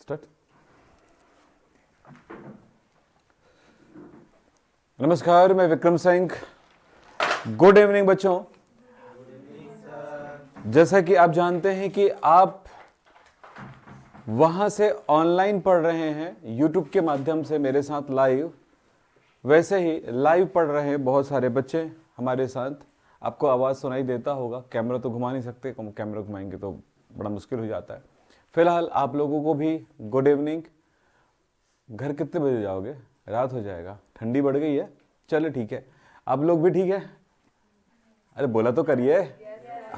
Start. नमस्कार, मैं Vikram Singh. Good evening बच्चों। जैसा कि आप जानते हैं कि आप वहां से ऑनलाइन पढ़ रहे हैं यूट्यूब के माध्यम से मेरे साथ लाइव, वैसे ही लाइव पढ़ रहे हैं बहुत सारे बच्चे हमारे साथ। आपको आवाज़ सुनाई देता होगा, कैमरा तो घुमा नहीं सकते, कैमरा घुमाएंगे तो बड़ा मुश्किल हो जाता है। फिलहाल आप लोगों को भी गुड इवनिंग। घर कितने बजे जाओगे? रात हो जाएगा, ठंडी बढ़ गई है। चलो ठीक है, आप लोग भी ठीक है? अरे बोला तो करिए।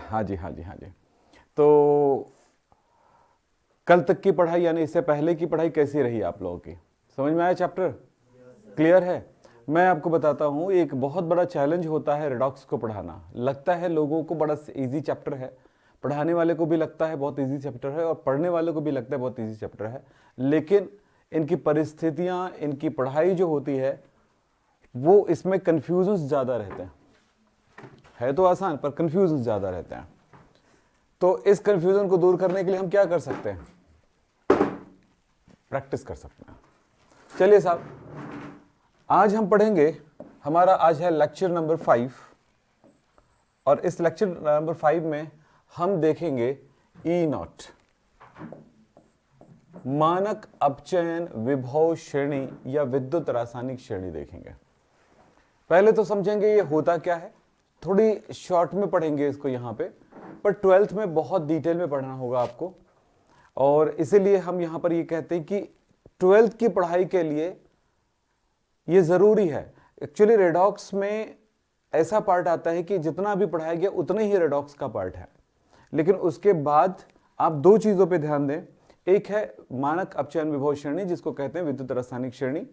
हाँ जी, हाँ जी, हाँ जी। तो कल तक की पढ़ाई यानी इससे पहले की पढ़ाई कैसी रही आप लोगों की? समझ में आया चैप्टर? क्लियर है? मैं आपको बताता हूँ, एक बहुत बड़ा चैलेंज होता है रेडॉक्स को पढ़ाना। लगता है लोगों को बड़ा इजी चैप्टर है, पढ़ाने वाले को भी लगता है बहुत इजी चैप्टर है और पढ़ने वाले को भी लगता है बहुत इजी चैप्टर है, लेकिन इनकी परिस्थितियां, इनकी पढ़ाई जो होती है वो इसमें कन्फ्यूजन ज़्यादा रहते हैं। है तो आसान पर कन्फ्यूजन ज़्यादा रहते हैं। तो इस कन्फ्यूजन को दूर करने के लिए हम क्या कर सकते हैं? प्रैक्टिस कर सकते हैं। चलिए साहब, आज हम पढ़ेंगे, हमारा आज है लेक्चर नंबर 5 और इस लेक्चर नंबर 5 में हम देखेंगे E0, मानक अपचयन विभव श्रेणी या विद्युत रासायनिक श्रेणी देखेंगे। पहले तो समझेंगे ये होता क्या है, थोड़ी शॉर्ट में पढ़ेंगे इसको यहाँ पे, पर 12th में बहुत डिटेल में पढ़ना होगा आपको, और इसीलिए हम यहाँ पर ये कहते हैं कि 12th की पढ़ाई के लिए ये जरूरी है। एक्चुअली रेडॉक्स में ऐसा पार्ट आता है कि जितना भी पढ़ाया गया उतना ही रेडॉक्स का पार्ट है, लेकिन उसके बाद आप दो चीजों पे ध्यान दें। एक है मानक अपचयन विभव श्रेणी, जिसको कहते हैं विद्युत रासायनिक श्रेणी,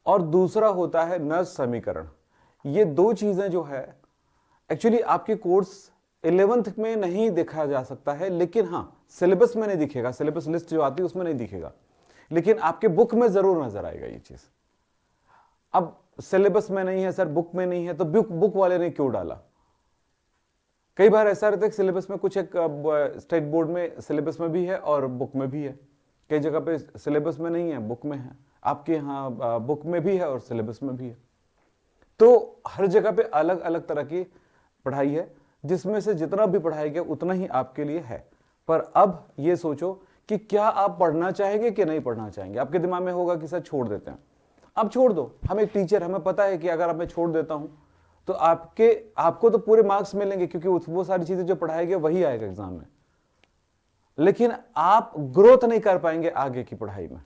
और दूसरा होता है नर्स समीकरण। ये दो चीजें जो है एक्चुअली आपके कोर्स 11th में नहीं देखा जा सकता है, लेकिन हाँ सिलेबस में नहीं दिखेगा, सिलेबस लिस्ट जो आती है उसमें नहीं दिखेगा, लेकिन आपके बुक में जरूर नजर आएगा ये चीज। अब सिलेबस में नहीं है सर, बुक में नहीं है, तो बुक वाले ने क्यों डाला? कई बार ऐसा रहता है कि सिलेबस में कुछ एक स्टेट बोर्ड में सिलेबस में भी है और बुक में भी है, कई जगह पे सिलेबस में नहीं है बुक में है, आपके यहाँ बुक में भी है और सिलेबस में भी है। तो हर जगह पे अलग अलग तरह की पढ़ाई है, जिसमें से जितना भी पढ़ाया गया उतना ही आपके लिए है। पर अब ये सोचो कि क्या आप पढ़ना चाहेंगे कि नहीं पढ़ना चाहेंगे। आपके दिमाग में होगा कि सर छोड़ देते हैं। अब छोड़ दो, हम एक टीचर, हमें पता है कि अगर अब मैं छोड़ देता हूं तो आपको तो पूरे मार्क्स मिलेंगे, क्योंकि वो सारी चीजें जो पढ़ाई गई वही आएगा एग्जाम में, लेकिन आप ग्रोथ नहीं कर पाएंगे आगे की पढ़ाई में।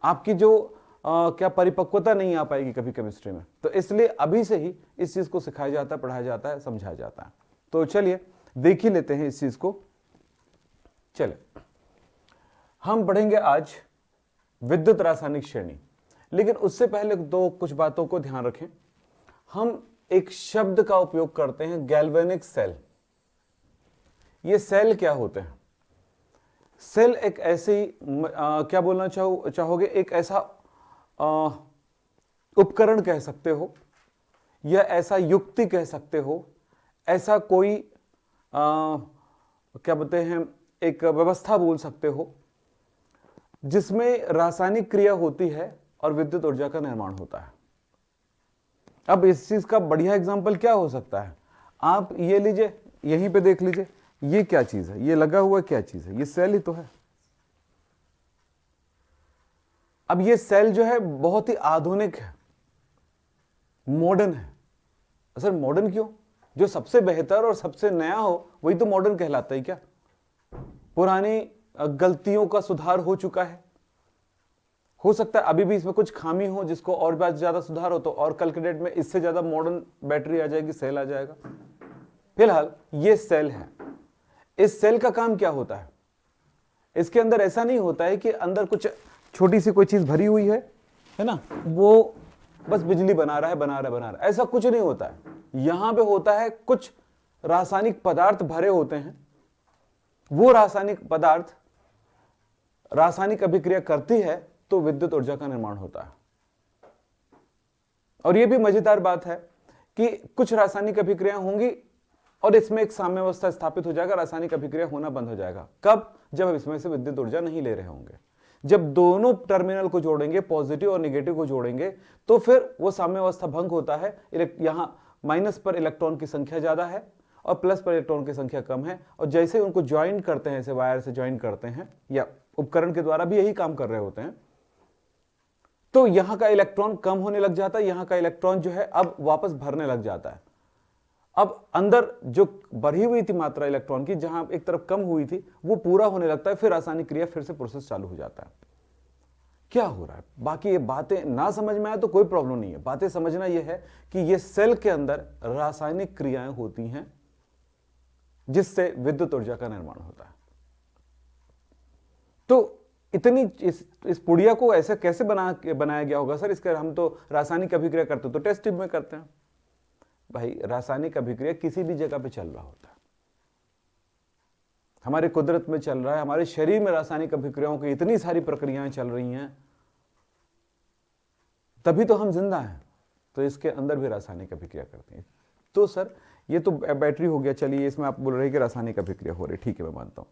आपकी जो क्या परिपक्वता नहीं आ पाएगी कभी केमिस्ट्री में। तो इसलिए अभी से ही इस चीज को सिखाया जाता है, पढ़ाया जाता है, समझाया जाता है। तो चलिए देख ही लेते हैं इस चीज को। चलिए हम पढ़ेंगे आज विद्युत रासायनिक श्रेणी, लेकिन उससे पहले कुछ बातों को ध्यान रखें। हम एक शब्द का उपयोग करते हैं, गैल्वेनिक सेल। ये सेल क्या होते हैं? सेल एक ऐसी क्या बोलना चाहोगे, एक ऐसा उपकरण कह सकते हो या ऐसा युक्ति कह सकते हो, ऐसा कोई क्या बोलते हैं, एक व्यवस्था बोल सकते हो, जिसमें रासायनिक क्रिया होती है और विद्युत ऊर्जा का निर्माण होता है। अब इस चीज का बढ़िया एग्जांपल क्या हो सकता है? आप ये लीजिए, यहीं पे देख लीजिए, ये क्या चीज है, ये लगा हुआ क्या चीज है? ये सेल ही तो है। अब ये सेल जो है बहुत ही आधुनिक है, मॉडर्न है। सर मॉडर्न क्यों? जो सबसे बेहतर और सबसे नया हो वही तो मॉडर्न कहलाता है क्या? पुरानी गलतियों का सुधार हो चुका है। हो सकता है अभी भी इसमें कुछ खामी हो जिसको और भी ज्यादा सुधार हो, तो और कल के डेट में इससे ज्यादा मॉडर्न बैटरी आ जाएगी, सेल आ जाएगा। फिलहाल ये सेल है। इस सेल का काम क्या होता है? इसके अंदर ऐसा नहीं होता है कि अंदर कुछ छोटी सी कोई चीज भरी हुई है ना, वो बस बिजली बना रहा है, ऐसा कुछ नहीं होता है। यहां पे होता है कुछ रासायनिक पदार्थ भरे होते हैं, वो रासायनिक पदार्थ रासायनिक अभिक्रिया करती है तो विद्युत ऊर्जा का निर्माण होता है। और यह भी मजेदार बात है कि कुछ रासायनिक अभिक्रिया होंगी और इसमें एक साम्यावस्था स्थापित हो जाएगा, रासायनिक अभिक्रिया होना बंद हो जाएगा। कब? जब हम इसमें से विद्युत ऊर्जा नहीं ले रहे होंगे। जब दोनों टर्मिनल को जोड़ेंगे, पॉजिटिव और नेगेटिव को जोड़ेंगे, तो फिर वो साम्यावस्था भंग होता है। यहां माइनस पर इलेक्ट्रॉन की संख्या ज्यादा है और प्लस पर इलेक्ट्रॉन की संख्या कम है, और जैसे उनको ज्वाइन करते हैं, ऐसे वायर से ज्वाइन करते हैं या उपकरण के द्वारा भी यही काम कर रहे होते हैं, तो यहां का इलेक्ट्रॉन कम होने लग जाता है, यहां का इलेक्ट्रॉन जो है अब वापस भरने लग जाता है। अब अंदर जो बढ़ी हुई थी मात्रा इलेक्ट्रॉन की, जहां एक तरफ कम हुई थी, वो पूरा होने लगता है, फिर रासायनिक क्रिया फिर से प्रोसेस चालू हो जाता है। क्या हो रहा है? बाकी ये बातें ना समझ में आए तो कोई प्रॉब्लम नहीं है, बातें समझना यह है कि ये सेल के अंदर रासायनिक क्रियाएं होती हैं जिससे विद्युत ऊर्जा का निर्माण होता है। तो इतनी इस पुड़िया को ऐसे कैसे बनाया गया होगा सर? इसका हम तो रासायनिक अभिक्रिया करते तो टेस्ट ट्यूब में करते हैं। भाई, रासायनिक अभिक्रिया किसी भी जगह पे चल रहा होता है, हमारे कुदरत में चल रहा है, हमारे शरीर में रासायनिक अभिक्रियाओं की इतनी सारी प्रक्रियाएं चल रही हैं, तभी तो हम जिंदा हैं। तो इसके अंदर भी रासायनिक अभिक्रिया करती है। तो सर ये तो बैटरी हो गया, चलिए इसमें आप बोल रहे हैं कि रासायनिक अभिक्रिया हो रही, ठीक है मैं मानता हूं।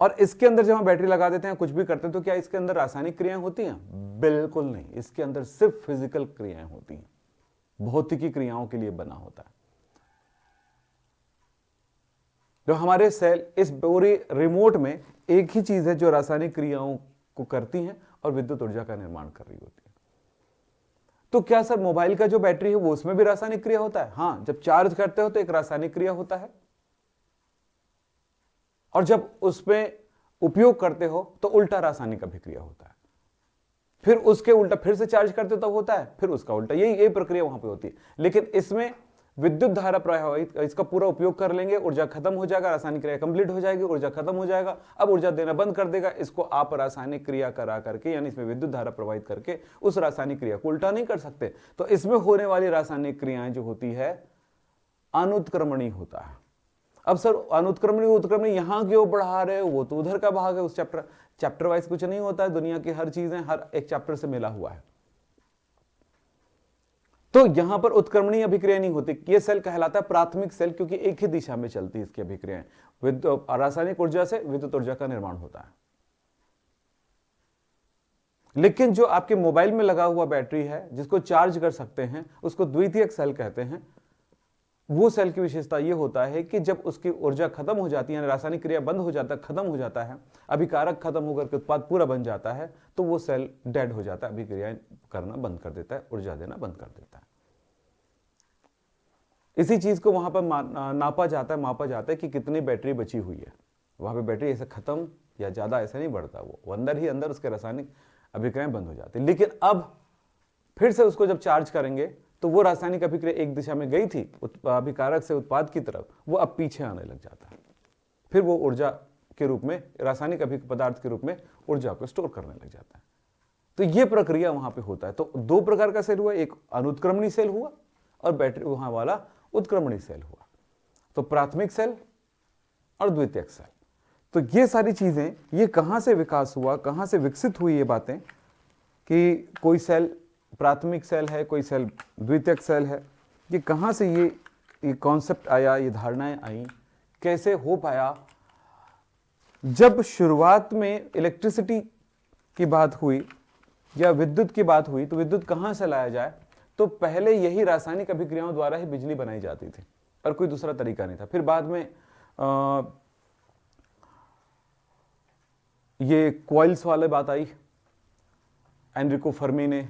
और इसके अंदर जब हम बैटरी लगा देते हैं, कुछ भी करते हैं, तो क्या इसके अंदर रासायनिक क्रियाएं होती हैं? बिल्कुल नहीं, इसके अंदर सिर्फ फिजिकल क्रियाएं होती हैं, भौतिकी क्रियाओं के लिए बना होता है। जो हमारे सेल, इस पूरी रिमोट में एक ही चीज है जो रासायनिक क्रियाओं को करती हैं और विद्युत ऊर्जा का निर्माण कर रही होती है। तो क्या सर मोबाइल का जो बैटरी है वो उसमें भी रासायनिक क्रिया होता है? हां, जब चार्ज करते हो तो एक रासायनिक क्रिया होता है, और जब उसमें उपयोग करते हो तो उल्टा रासायनिक अभिक्रिया होता है। फिर उसके उल्टा फिर से चार्ज करते हो तब होता है, फिर उसका उल्टा, यही प्रक्रिया वहां पे होती है। लेकिन इसमें विद्युत धारा प्रवाहित, इसका पूरा उपयोग कर लेंगे, ऊर्जा खत्म हो जाएगा, रासायनिक क्रिया कंप्लीट हो जाएगी, ऊर्जा खत्म हो जाएगा, अब ऊर्जा देना बंद कर देगा। इसको आप रासायनिक क्रिया करा करके, यानी इसमें विद्युत धारा प्रवाहित करके उस रासायनिक क्रिया को उल्टा नहीं कर सकते। तो इसमें होने वाली रासायनिक क्रियाएं जो होती है, अनुत्क्रमणी होता है। अब सर अनुत्क्रमणी उत्क्रमणी यहां क्यों बढ़ा रहे हो? वो तो उधर का भाग है, उस चैप्टर वाइज कुछ नहीं होता है, दुनिया की हर चीजें हर एक चैप्टर से मिला हुआ है। तो यहां पर उत्क्रमणीय अभिक्रिया नहीं होती। यह सेल कहलाता है प्राथमिक सेल, क्योंकि एक ही दिशा में चलती है इसकी अभिक्रियाएं। रासायनिक ऊर्जा से विद्युत ऊर्जा का निर्माण होता है। लेकिन जो आपके मोबाइल में लगा हुआ बैटरी है, जिसको चार्ज कर सकते हैं, उसको द्वितीयक सेल कहते हैं। वो सेल की विशेषता ये होता है कि जब उसकी ऊर्जा खत्म हो जाती है, रासायनिक क्रिया बंद हो जाता है, खत्म हो जाता है, अभिकारक खत्म होकर के उत्पाद पूरा बन जाता है, तो वो सेल डेड हो जाता है, अभिक्रियाएं करना बंद कर देता है, ऊर्जा देना बंद कर देता है। इसी चीज को वहां पर नापा जाता है, मापा जाता है कि कितनी बैटरी बची हुई है। वहां पे बैटरी ऐसे खत्म या ज्यादा ऐसे नहीं बढ़ता, वो अंदर ही अंदर उसके रासायनिक अभिक्रियाएं बंद हो जाती है। लेकिन अब फिर से उसको जब चार्ज करेंगे तो वो रासायनिक अभिक्रिया एक दिशा में गई थी अभिकारक से उत्पाद की तरफ, वो अब पीछे आने लग जाता है। फिर वो ऊर्जा के रूप में, रासायनिक अभिक्रिया पदार्थ के रूप में ऊर्जा को स्टोर करने लग जाता है। तो ये प्रक्रिया वहां पे होता है। तो दो प्रकार का सेल हुआ, एक अनुत्क्रमणी सेल हुआ और बैटरी वहां वाला उत्क्रमणी सेल हुआ। तो प्राथमिक सेल और द्वितीयक सेल। तो ये सारी चीजें, ये कहां से विकास हुआ, कहां से विकसित हुई ये बातें, कि कोई सेल प्राथमिक सेल है, कोई सेल द्वितीयक सेल है, ये कहां से ये कॉन्सेप्ट आया, ये धारणाएं आई, कैसे हो पाया? जब शुरुआत में इलेक्ट्रिसिटी की बात हुई या विद्युत की बात हुई, तो विद्युत कहां से लाया जाए? तो पहले यही रासायनिक अभिक्रियाओं द्वारा ही बिजली बनाई जाती थी और कोई दूसरा तरीका नहीं था। फिर बाद में ये कॉइल्स वाले बात आई, एनरिको फर्मी ने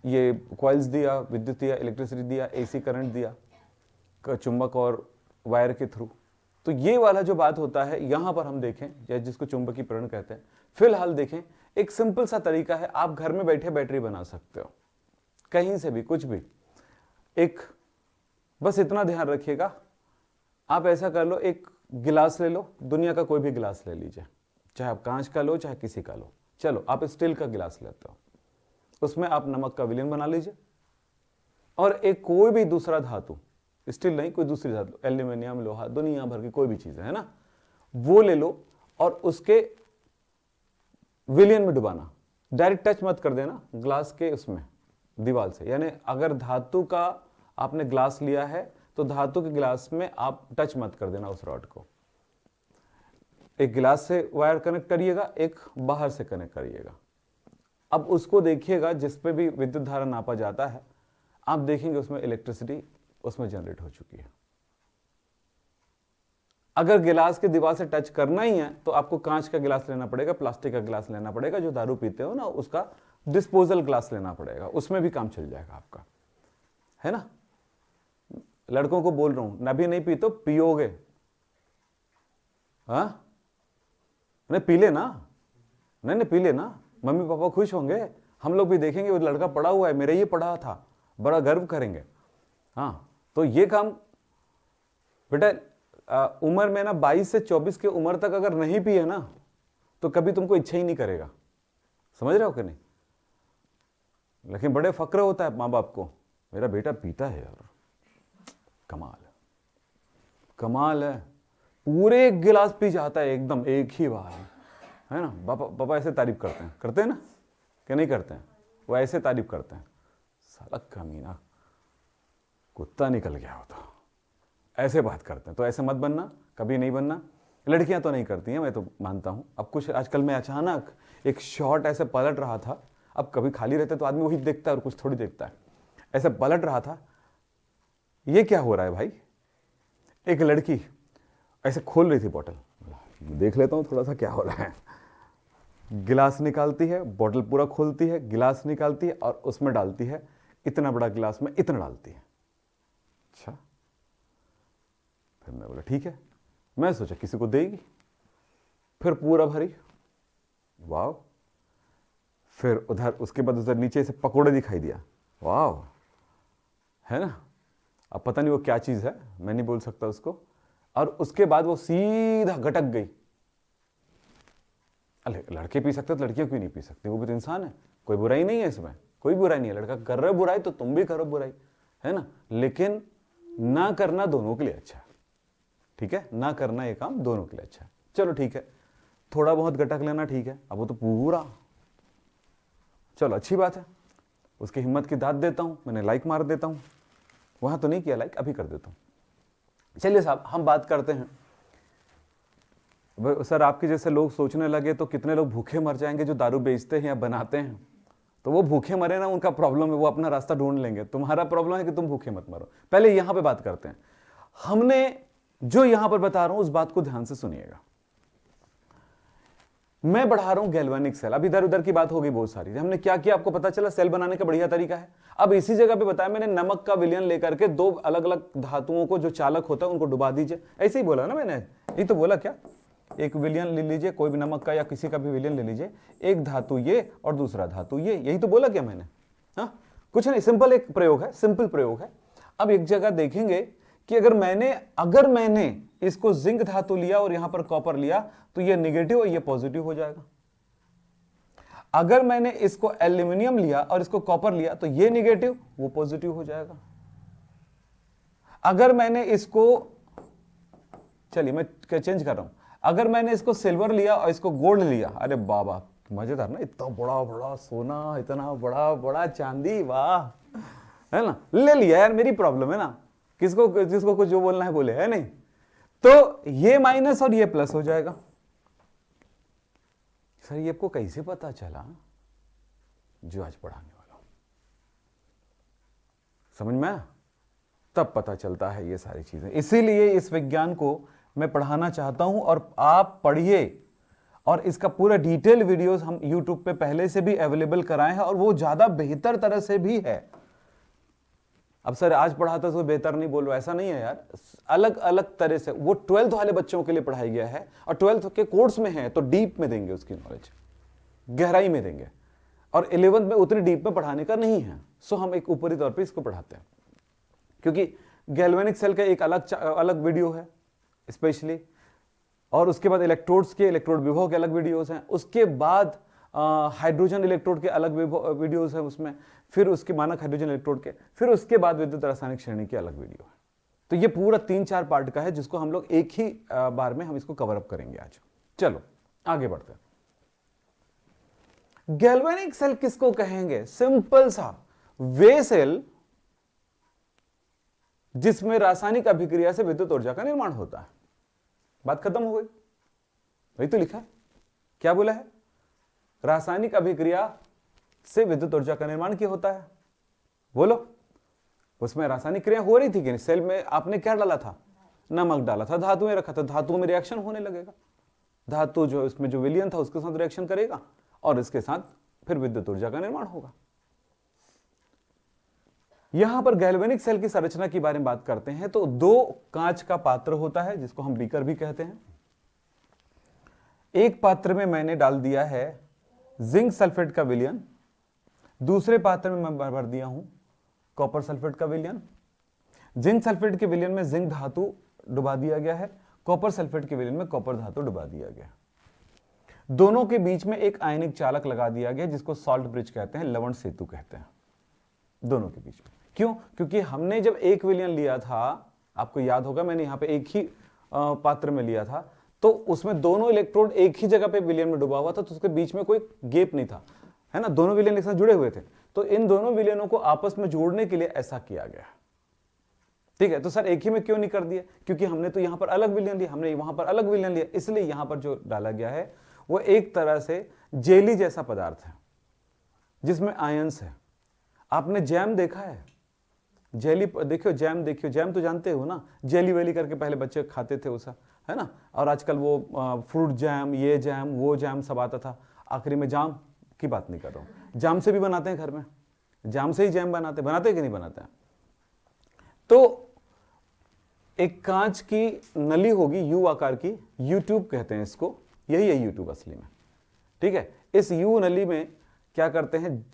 ये कॉइल्स दिया, विद्युत दिया, इलेक्ट्रिसिटी दिया, एसी करंट दिया चुंबक और वायर के थ्रू। तो ये वाला जो बात होता है, यहां पर हम देखें, या जिसको चुंबकीकरण कहते हैं, फिलहाल देखें, एक सिंपल सा तरीका है, आप घर में बैठे बैटरी बना सकते हो, कहीं से भी, कुछ भी। एक बस इतना ध्यान रखिएगा, आप ऐसा कर लो, एक गिलास ले लो, दुनिया का कोई भी गिलास ले लीजिए, चाहे आप कांच का लो, चाहे किसी का लो। चलो आप स्टील का गिलास लेते हो, उसमें आप नमक का विलयन बना लीजिए, और एक कोई भी दूसरा धातु, स्टील नहीं, कोई दूसरी धातु, एल्यूमिनियम, लोहा, दुनिया भर की कोई भी चीज है ना, वो ले लो और उसके विलयन में डुबाना। डायरेक्ट टच मत कर देना ग्लास के उसमें, दीवार से। यानी अगर धातु का आपने ग्लास लिया है तो धातु के गिलास में आप टच मत कर देना उस रॉड को। एक गिलास से वायर कनेक्ट करिएगा, एक बाहर से कनेक्ट करिएगा। अब उसको देखिएगा, जिस पे भी विद्युत धारा नापा जाता है आप देखेंगे उसमें इलेक्ट्रिसिटी उसमें जनरेट हो चुकी है। अगर गिलास के दीवार से टच करना ही है तो आपको कांच का गिलास लेना पड़ेगा, प्लास्टिक का गिलास लेना पड़ेगा, जो दारू पीते हो ना उसका डिस्पोजल ग्लास लेना पड़ेगा, उसमें भी काम चल जाएगा आपका, है ना। लड़कों को बोल रहा हूं, ना भी नहीं पी तो पियोगे, हाँ नहीं पी ले ना, नहीं पी ले ना, मम्मी पापा खुश होंगे, हम लोग भी देखेंगे वो लड़का पढ़ा हुआ है, मेरा ये पढ़ा था, बड़ा गर्व करेंगे। हाँ तो ये काम बेटा उम्र में ना 22 से 24 की उम्र तक अगर नहीं पिए ना तो कभी तुमको इच्छा ही नहीं करेगा, समझ रहे हो कि नहीं। लेकिन बड़े फक्र होता है माँ बाप को, मेरा बेटा पीता है यार, कमाल है, कमाल है, पूरे एक गिलास पी जाता है एकदम एक ही बार, है ना। पापा ऐसे तारीफ करते हैं ना कि नहीं करते हैं, वो ऐसे तारीफ करते हैं, साला कमीना कुत्ता निकल गया हो, तो ऐसे बात करते हैं। तो ऐसे मत बनना, कभी नहीं बनना। लड़कियां तो नहीं करती हैं, मैं तो मानता हूं। अब कुछ आजकल में अचानक एक शॉट ऐसे पलट रहा था, अब कभी खाली रहते तो आदमी वही देखता है और कुछ थोड़ी देखता है, ऐसे पलट रहा था, ये क्या हो रहा है भाई। एक लड़की ऐसे खोल रही थी बॉटल, देख लेता हूं थोड़ा सा क्या हो रहा है। गिलास निकालती है, बॉटल पूरा खोलती है, गिलास निकालती है और उसमें डालती है, इतना बड़ा गिलास में इतना डालती है। अच्छा, फिर मैं बोला ठीक है, मैं सोचा किसी को देगी, फिर पूरा भरी, वाह। फिर उधर उसके बाद उधर नीचे से पकोड़े दिखाई दिया, वाह, है ना। अब पता नहीं वो क्या चीज है, मैं नहीं बोल सकता उसको। और उसके बाद वो सीधा गटक गई। अरे लड़के पी सकते तो लड़कियां क्यों नहीं पी सकती, वो भी तो इंसान है, कोई बुराई नहीं है इसमें, कोई बुराई नहीं है। लड़का कर रहा है बुराई तो तुम भी करो बुराई, है ना। लेकिन ना करना दोनों के लिए अच्छा है, ठीक है, ना करना ये काम दोनों के लिए अच्छा है। चलो ठीक है, थोड़ा बहुत गटक लेना ठीक है, अब वो तो पूरा, चलो अच्छी बात है, उसकी हिम्मत की दाद देता हूं, मैंने लाइक मार देता हूं, वहां तो नहीं किया लाइक, अभी कर देता हूं। चलिए साहब हम बात करते हैं। सर आपके जैसे लोग सोचने लगे तो कितने लोग भूखे मर जाएंगे जो दारू बेचते हैं या बनाते हैं। तो वो भूखे मरे ना, उनका प्रॉब्लम है, वो अपना रास्ता ढूंढ लेंगे। तुम्हारा प्रॉब्लम है कि तुम भूखे मत मरो। पहले यहां पे बात करते हैं। हमने जो यहां पर बता रहा हूं उस बात को ध्यान से सुनिएगा। मैं बढ़ा रहा हूं गैल्वेनिक सेल। अब इधर उधर की बात होगी बहुत सारी। हमने क्या किया आपको पता चला, सेल बनाने का बढ़िया तरीका है। अब इसी जगह पे बताया मैंने, नमक का विलयन लेकर के दो अलग अलग धातुओं को जो चालक होता है उनको डुबा दीजिए। ऐसे ही बोला ना मैंने, ये तो बोला क्या, एक विलयन ले लीजिए, कोई भी नमक का या किसी का भी विलयन ले लीजिए, एक धातु ये और दूसरा धातु ये, यही तो बोला क्या मैंने। हाँ कुछ नहीं, सिंपल एक प्रयोग है, सिंपल प्रयोग है। अब एक जगह देखेंगे कि अगर मैंने इसको जिंक धातु लिया और यहां पर कॉपर लिया तो ये निगेटिव और ये पॉजिटिव हो जाएगा। अगर मैंने इसको एल्यूमिनियम लिया और इसको कॉपर लिया तो ये निगेटिव वो पॉजिटिव हो जाएगा। अगर मैंने इसको, चलिए मैं चेंज कर रहा हूं, अगर मैंने इसको सिल्वर लिया और इसको गोल्ड लिया, अरे बाबा मजेदार ना, इतना बड़ा बड़ा सोना, इतना बड़ा बड़ा चांदी, वाह, है ना, ले लिया यार, मेरी प्रॉब्लम है ना, किसको कुछ जो बोलना है बोले, है नहीं। तो ये माइनस और ये प्लस हो जाएगा। सर ये आपको कैसे पता चला, जो आज पढ़ाने वाला हूं, समझ में आया? तब पता चलता है ये सारी चीजें। इसीलिए इस विज्ञान को मैं पढ़ाना चाहता हूं और आप पढ़िए। और इसका पूरा डिटेल वीडियोस हम YouTube पे पहले से भी अवेलेबल कराए हैं और वो ज्यादा बेहतर तरह से भी है। अब सर आज पढ़ाता तो बेहतर नहीं बोल रहा, ऐसा नहीं है यार, अलग अलग तरह से। वो 12th वाले बच्चों के लिए पढ़ाया गया है और 12th के कोर्स में है तो डीप में देंगे उसकी नॉलेज, गहराई में देंगे। और 11th में उतनी डीप में पढ़ाने का नहीं है, सो हम एक ऊपरी तौर पे इसको पढ़ाते हैं। क्योंकि गैल्वेनिक सेल का एक अलग वीडियो है स्पेशली, और उसके बाद इलेक्ट्रोड्स के, इलेक्ट्रोड विभव के अलग वीडियोस हैं, उसके बाद हाइड्रोजन इलेक्ट्रोड के अलग वीडियोस हैं उसमें, फिर उसके मानक हाइड्रोजन इलेक्ट्रोड के, फिर उसके बाद विद्युत रासायनिक श्रेणी की अलग वीडियो है। तो ये पूरा 3-4 पार्ट का है जिसको हम लोग एक ही बार में हम इसको कवर अप करेंगे आज। चलो आगे बढ़ते हैं। गैल्वेनिक सेल किसको कहेंगे? सिंपल सा, वे सेल जिसमें रासायनिक अभिक्रिया से विद्युत ऊर्जा का निर्माण होता है। बात खत्म हो गई, वही तो लिखा है। क्या बोला है? रासायनिक अभिक्रिया से विद्युत ऊर्जा का निर्माण क्या होता है? बोलो। उसमें रासायनिक क्रिया हो रही थी कि नहीं? सेल में आपने क्या डाला था? नमक डाला था, धातु में रखा था, धातुओं में रिएक्शन होने लगेगा। धातु जो इसमें जो विलयन था उसके साथ रिएक्शन करेगा और इसके साथ फिर विद्युत ऊर्जा का निर्माण होगा। यहां पर गैल्वेनिक सेल की संरचना के बारे में बात करते हैं तो दो कांच का पात्र होता है जिसको हम बीकर भी कहते हैं। एक पात्र में मैंने डाल दिया है जिंक सल्फेट का विलयन, दूसरे पात्र में मैं भर दिया हूं कॉपर सल्फेट का विलयन। जिंक सल्फेट के विलयन में जिंक धातु डुबा दिया गया है, कॉपर सल्फेट के विलयन में कॉपर धातु डुबा दिया गया। दोनों के बीच में एक आयनिक चालक लगा दिया गया जिसको सॉल्ट ब्रिज कहते हैं, लवण सेतु कहते हैं दोनों के बीच में। क्यों? क्योंकि हमने जब एक विलयन लिया था, आपको याद होगा मैंने यहां पे एक ही पात्र में लिया था, तो उसमें दोनों इलेक्ट्रोड एक ही जगह पे विलयन में डुबा हुआ था, तो उसके बीच में कोई गैप नहीं था, है ना। दोनों विलयन एक साथ जुड़े हुए थे, तो इन दोनों विलयनों को आपस में जोड़ने के लिए ऐसा किया गया। ठीक है, तो सर एक ही में क्यों नहीं कर दिया? क्योंकि हमने तो यहां पर अलग विलयन लिया, हमने वहां पर अलग विलयन लिया, इसलिए यहां पर जो डाला गया है वो एक तरह से जेली जैसा पदार्थ है जिसमें आयंस है। आपने जैम देखा है? जेली देखियो, जैम देखियो, जैम तो जानते हो ना, जेली वेली करके पहले बच्चे खाते थे उसा, है ना। और आजकल वो फ्रूट जैम, ये जैम, वो जैम सब आता था। आखिरी में जाम की बात नहीं कर रहा हूं, जाम से भी बनाते हैं घर में, जाम से ही जैम बनाते कि नहीं बनाते हैं। तो एक कांच की नली होगी यू आकार की, यूट्यूब कहते हैं इसको, यही है यूट्यूब असली में। ठीक है, इस यू नली में क्या करते हैं?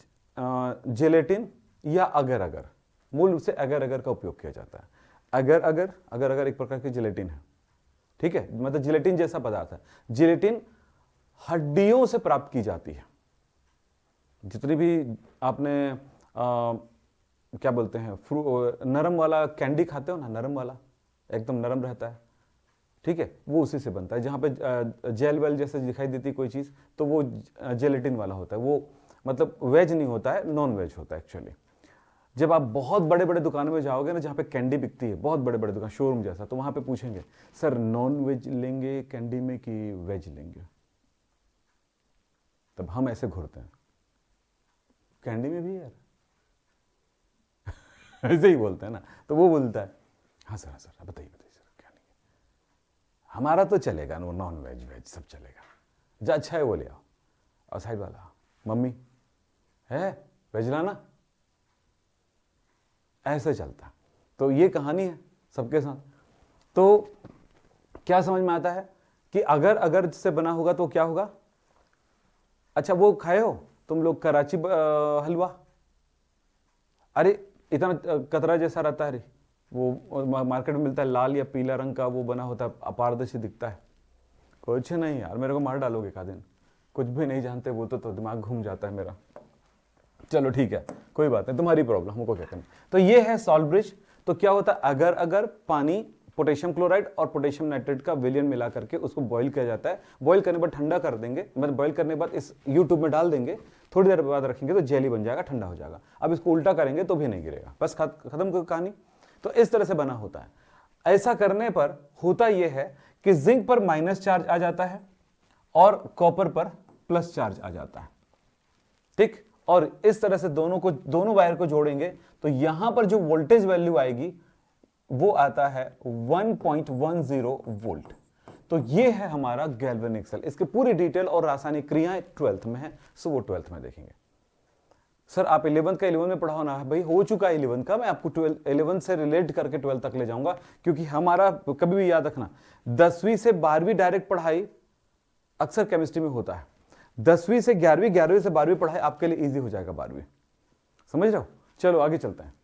जेलेटिन या अगर अगर, मूल रूप से अगर अगर का उपयोग किया जाता है। अगर अगर एक प्रकार की जिलेटिन है। ठीक है, मतलब जिलेटिन जैसा पदार्थ है। जिलेटिन हड्डियों से प्राप्त की जाती है। जितनी भी आपने क्या बोलते हैं नरम वाला कैंडी खाते हो ना, नरम वाला एकदम नरम रहता है, ठीक है, वो उसी से बनता है। जहां पे जेल वेल जैसे दिखाई देती कोई चीज तो वो जेलेटिन वाला होता है। वो मतलब वेज नहीं होता है, नॉन वेज होता है एक्चुअली। जब आप बहुत बड़े बड़े दुकानों में जाओगे ना जहां पे कैंडी बिकती है, बहुत बड़े बड़े दुकान, शोरूम जैसा, तो वहां पे पूछेंगे सर नॉन वेज लेंगे कैंडी में कि वेज लेंगे? तब हम ऐसे घूरते हैं, कैंडी में भी यार ऐसे ही बोलते हैं ना। तो वो बोलता है हाँ सर बताइए सर क्या नहीं है, हमारा तो चलेगा वो नॉन वेज वेज सब चलेगा, जो अच्छा है वो ले आओ। और साइड वाला मम्मी है वेज लाना, ऐसे चलता। तो ये कहानी है सबके साथ। तो क्या समझ में आता है कि अगर से बना होगा तो क्या होगा? अच्छा वो खाए हो तुम लोग कराची हलवा? अरे इतना कतरा जैसा रहता है, वो मार्केट में मिलता है, लाल या पीला रंग का वो बना होता है, अपारदर्शी दिखता है। कुछ नहीं यार, मेरे को मार डालोगे का दिन, कुछ भी नहीं जानते वो तो दिमाग घूम जाता है मेरा। चलो ठीक है, कोई बात नहीं, तुम्हारी प्रॉब्लम, हमको क्या करना। तो ये है सॉल्ट ब्रिज। तो क्या होता है, अगर पानी, पोटेशियम क्लोराइड और पोटेशियम नाइट्रेट का विलयन मिला करके उसको बॉईल किया जाता है। बॉईल करने के बाद ठंडा कर देंगे, मतलब बॉईल करने के बाद इस यूट्यूब में डाल देंगे, थोड़ी देर बाद रखेंगे तो जेली बन जाएगा, ठंडा हो जाएगा। अब इसको उल्टा करेंगे तो भी नहीं गिरेगा, बस खत्म कहानी। तो इस तरह से बना होता है। ऐसा करने पर होता यह है कि जिंक पर माइनस चार्ज आ जाता है और कॉपर पर प्लस चार्ज आ जाता है। ठीक, और इस तरह से दोनों वायर को जोड़ेंगे तो यहां पर जो वोल्टेज वैल्यू आएगी वो आता है 1.10 वोल्ट। तो ये है हमारा गैल्वेनिक सेल। इसकी पूरी डिटेल और रासायनिक क्रियाएं 12th में है, सो वो 12th में देखेंगे। सर आप 11th का 11 में पढ़ाओ ना। भाई हो चुका है 11th का, मैं आपको 11th से रिलेट करके 12th तक ले जाऊंगा, क्योंकि हमारा कभी भी याद रखना 10वीं से 12वीं डायरेक्ट पढ़ाई अक्सर केमिस्ट्री में होता है। 10वीं से 11वीं, 11वीं से 12वीं पढ़ाई आपके लिए इजी हो जाएगा 12वीं। समझ रहे हो? चलो आगे चलते हैं।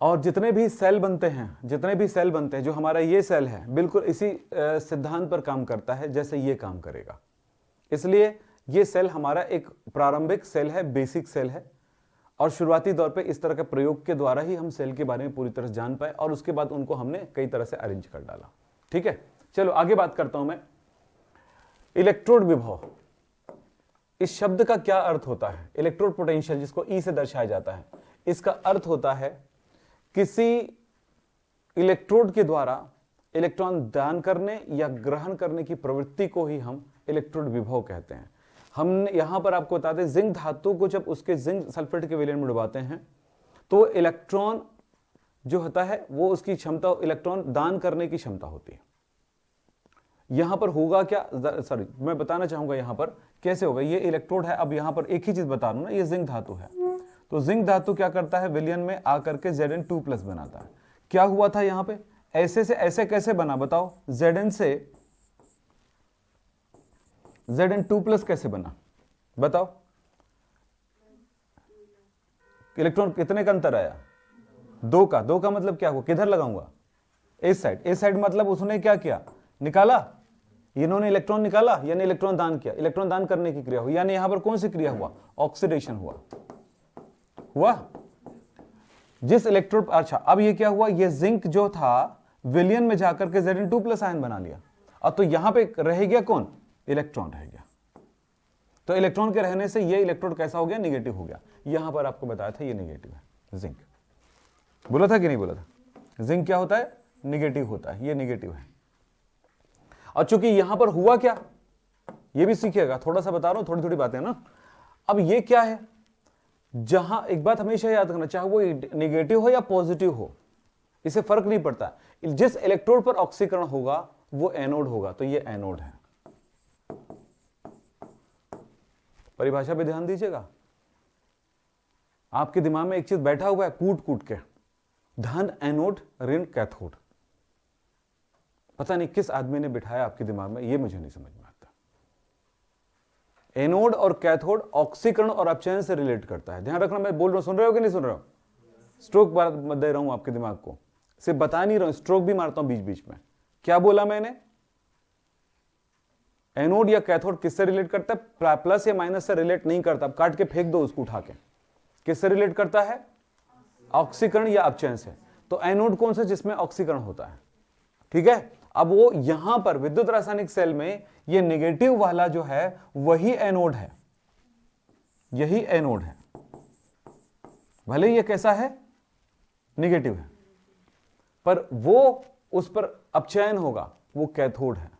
और जितने भी सेल बनते हैं जो हमारा ये सेल है बिल्कुल इसी सिद्धांत पर काम करता है जैसे ये काम करेगा। इसलिए ये सेल हमारा एक प्रारंभिक सेल है, बेसिक सेल है, और शुरुआती दौर पे इस तरह के प्रयोग के द्वारा ही हम सेल के बारे में पूरी तरह से जान पाए, और उसके बाद उनको हमने कई तरह से अरेंज कर डाला। ठीक है, चलो आगे बात करता हूं मैं। इलेक्ट्रोड विभव, इस शब्द का क्या अर्थ होता है? इलेक्ट्रोड पोटेंशियल, जिसको ई से दर्शाया जाता है। इसका अर्थ होता है किसी इलेक्ट्रोड के द्वारा इलेक्ट्रॉन दान करने या ग्रहण करने की प्रवृत्ति को ही हम इलेक्ट्रोड विभव कहते हैं। हमने यहां पर आपको बता दें, जिंक धातु को जब उसके जिंक सल्फेट के विलयन में डुबाते हैं तो इलेक्ट्रॉन जो होता है वो उसकी क्षमता, इलेक्ट्रॉन दान करने की क्षमता होती है। यहां पर होगा क्या, सॉरी मैं बताना चाहूंगा यहां पर कैसे होगा। ये इलेक्ट्रोड है, अब यहां पर एक ही चीज बता रहा हूं ना, ये जिंक धातु है। तो जिंक धातु क्या करता है, विलयन में आकर के Zn2+ बनाता है। क्या हुआ था यहां पे, ऐसे से ऐसे कैसे बना बताओ, Zn से Zn2+ कैसे बना बताओ। इलेक्ट्रॉन कितने का अंतर आया, 2 का। 2 का मतलब क्या हुआ, किधर लगाऊंगा, इस साइड। इस साइड मतलब उसने क्या किया, निकाला, इन्होंने इलेक्ट्रॉन निकाला यानी इलेक्ट्रॉन दान किया, इलेक्ट्रॉन दान करने की क्रिया हुई। यानी यहां पर कौन सी क्रिया हुआ, ऑक्सीडेशन हुआ। जिस इलेक्ट्रोड, अच्छा अब ये क्या हुआ, ये जिंक जो था विलयन में जाकर के Zn2+ आयन बना लिया। अब तो यहां पे रह गया कौन, इलेक्ट्रॉन रह गया। तो इलेक्ट्रॉन के रहने से ये इलेक्ट्रोड कैसा हो गया, निगेटिव हो गया। यहां पर आपको बताया था ये निगेटिव है, जिंक बोला था कि नहीं बोला था। जिंक क्या होता है, निगेटिव होता है, ये निगेटिव है। और चूंकि यहां पर हुआ क्या, ये भी सीखिएगा, थोड़ा सा बता रहा हूं, थोड़ी थोड़ी बातें ना। अब ये क्या है, जहां एक बात हमेशा याद रखना, चाहे वो नेगेटिव हो या पॉजिटिव हो, इसे फर्क नहीं पड़ता। जिस इलेक्ट्रोड पर ऑक्सीकरण होगा वो एनोड होगा, तो ये एनोड है। परिभाषा पे ध्यान दीजिएगा। आपके दिमाग में एक चीज बैठा हुआ है कूट कूट के, धन एनोड ऋण कैथोड। पता नहीं किस आदमी ने बिठाया आपके दिमाग में, ये मुझे नहीं समझ में आता। एनोड और कैथोड ऑक्सीकरण और अपचयन से रिलेट करता है। ध्यान रखना, मैं बोल रहा हूं, सुन रहे हो कि नहीं सुन रहे हो। स्ट्रोक दे रहा हूं आपके दिमाग को, सिर्फ बता नहीं रहा हूं, स्ट्रोक भी मारता हूं बीच बीच में। क्या बोला मैंने, एनोड या कैथोड किससे रिलेट करता है, प्लस या माइनस से रिलेट नहीं करता। अब काट के फेंक दो उसको उठा के। किससे रिलेट करता है, ऑक्सीकरण या अपचयन से। तो एनोड कौन सा, जिसमें ऑक्सीकरण होता है, ठीक है। अब वो यहां पर विद्युत रासायनिक सेल में ये नेगेटिव वाला जो है वही एनोड है, यही एनोड है। भले ये कैसा है, नेगेटिव है, पर वो उस पर अपचयन होगा, वो कैथोड है।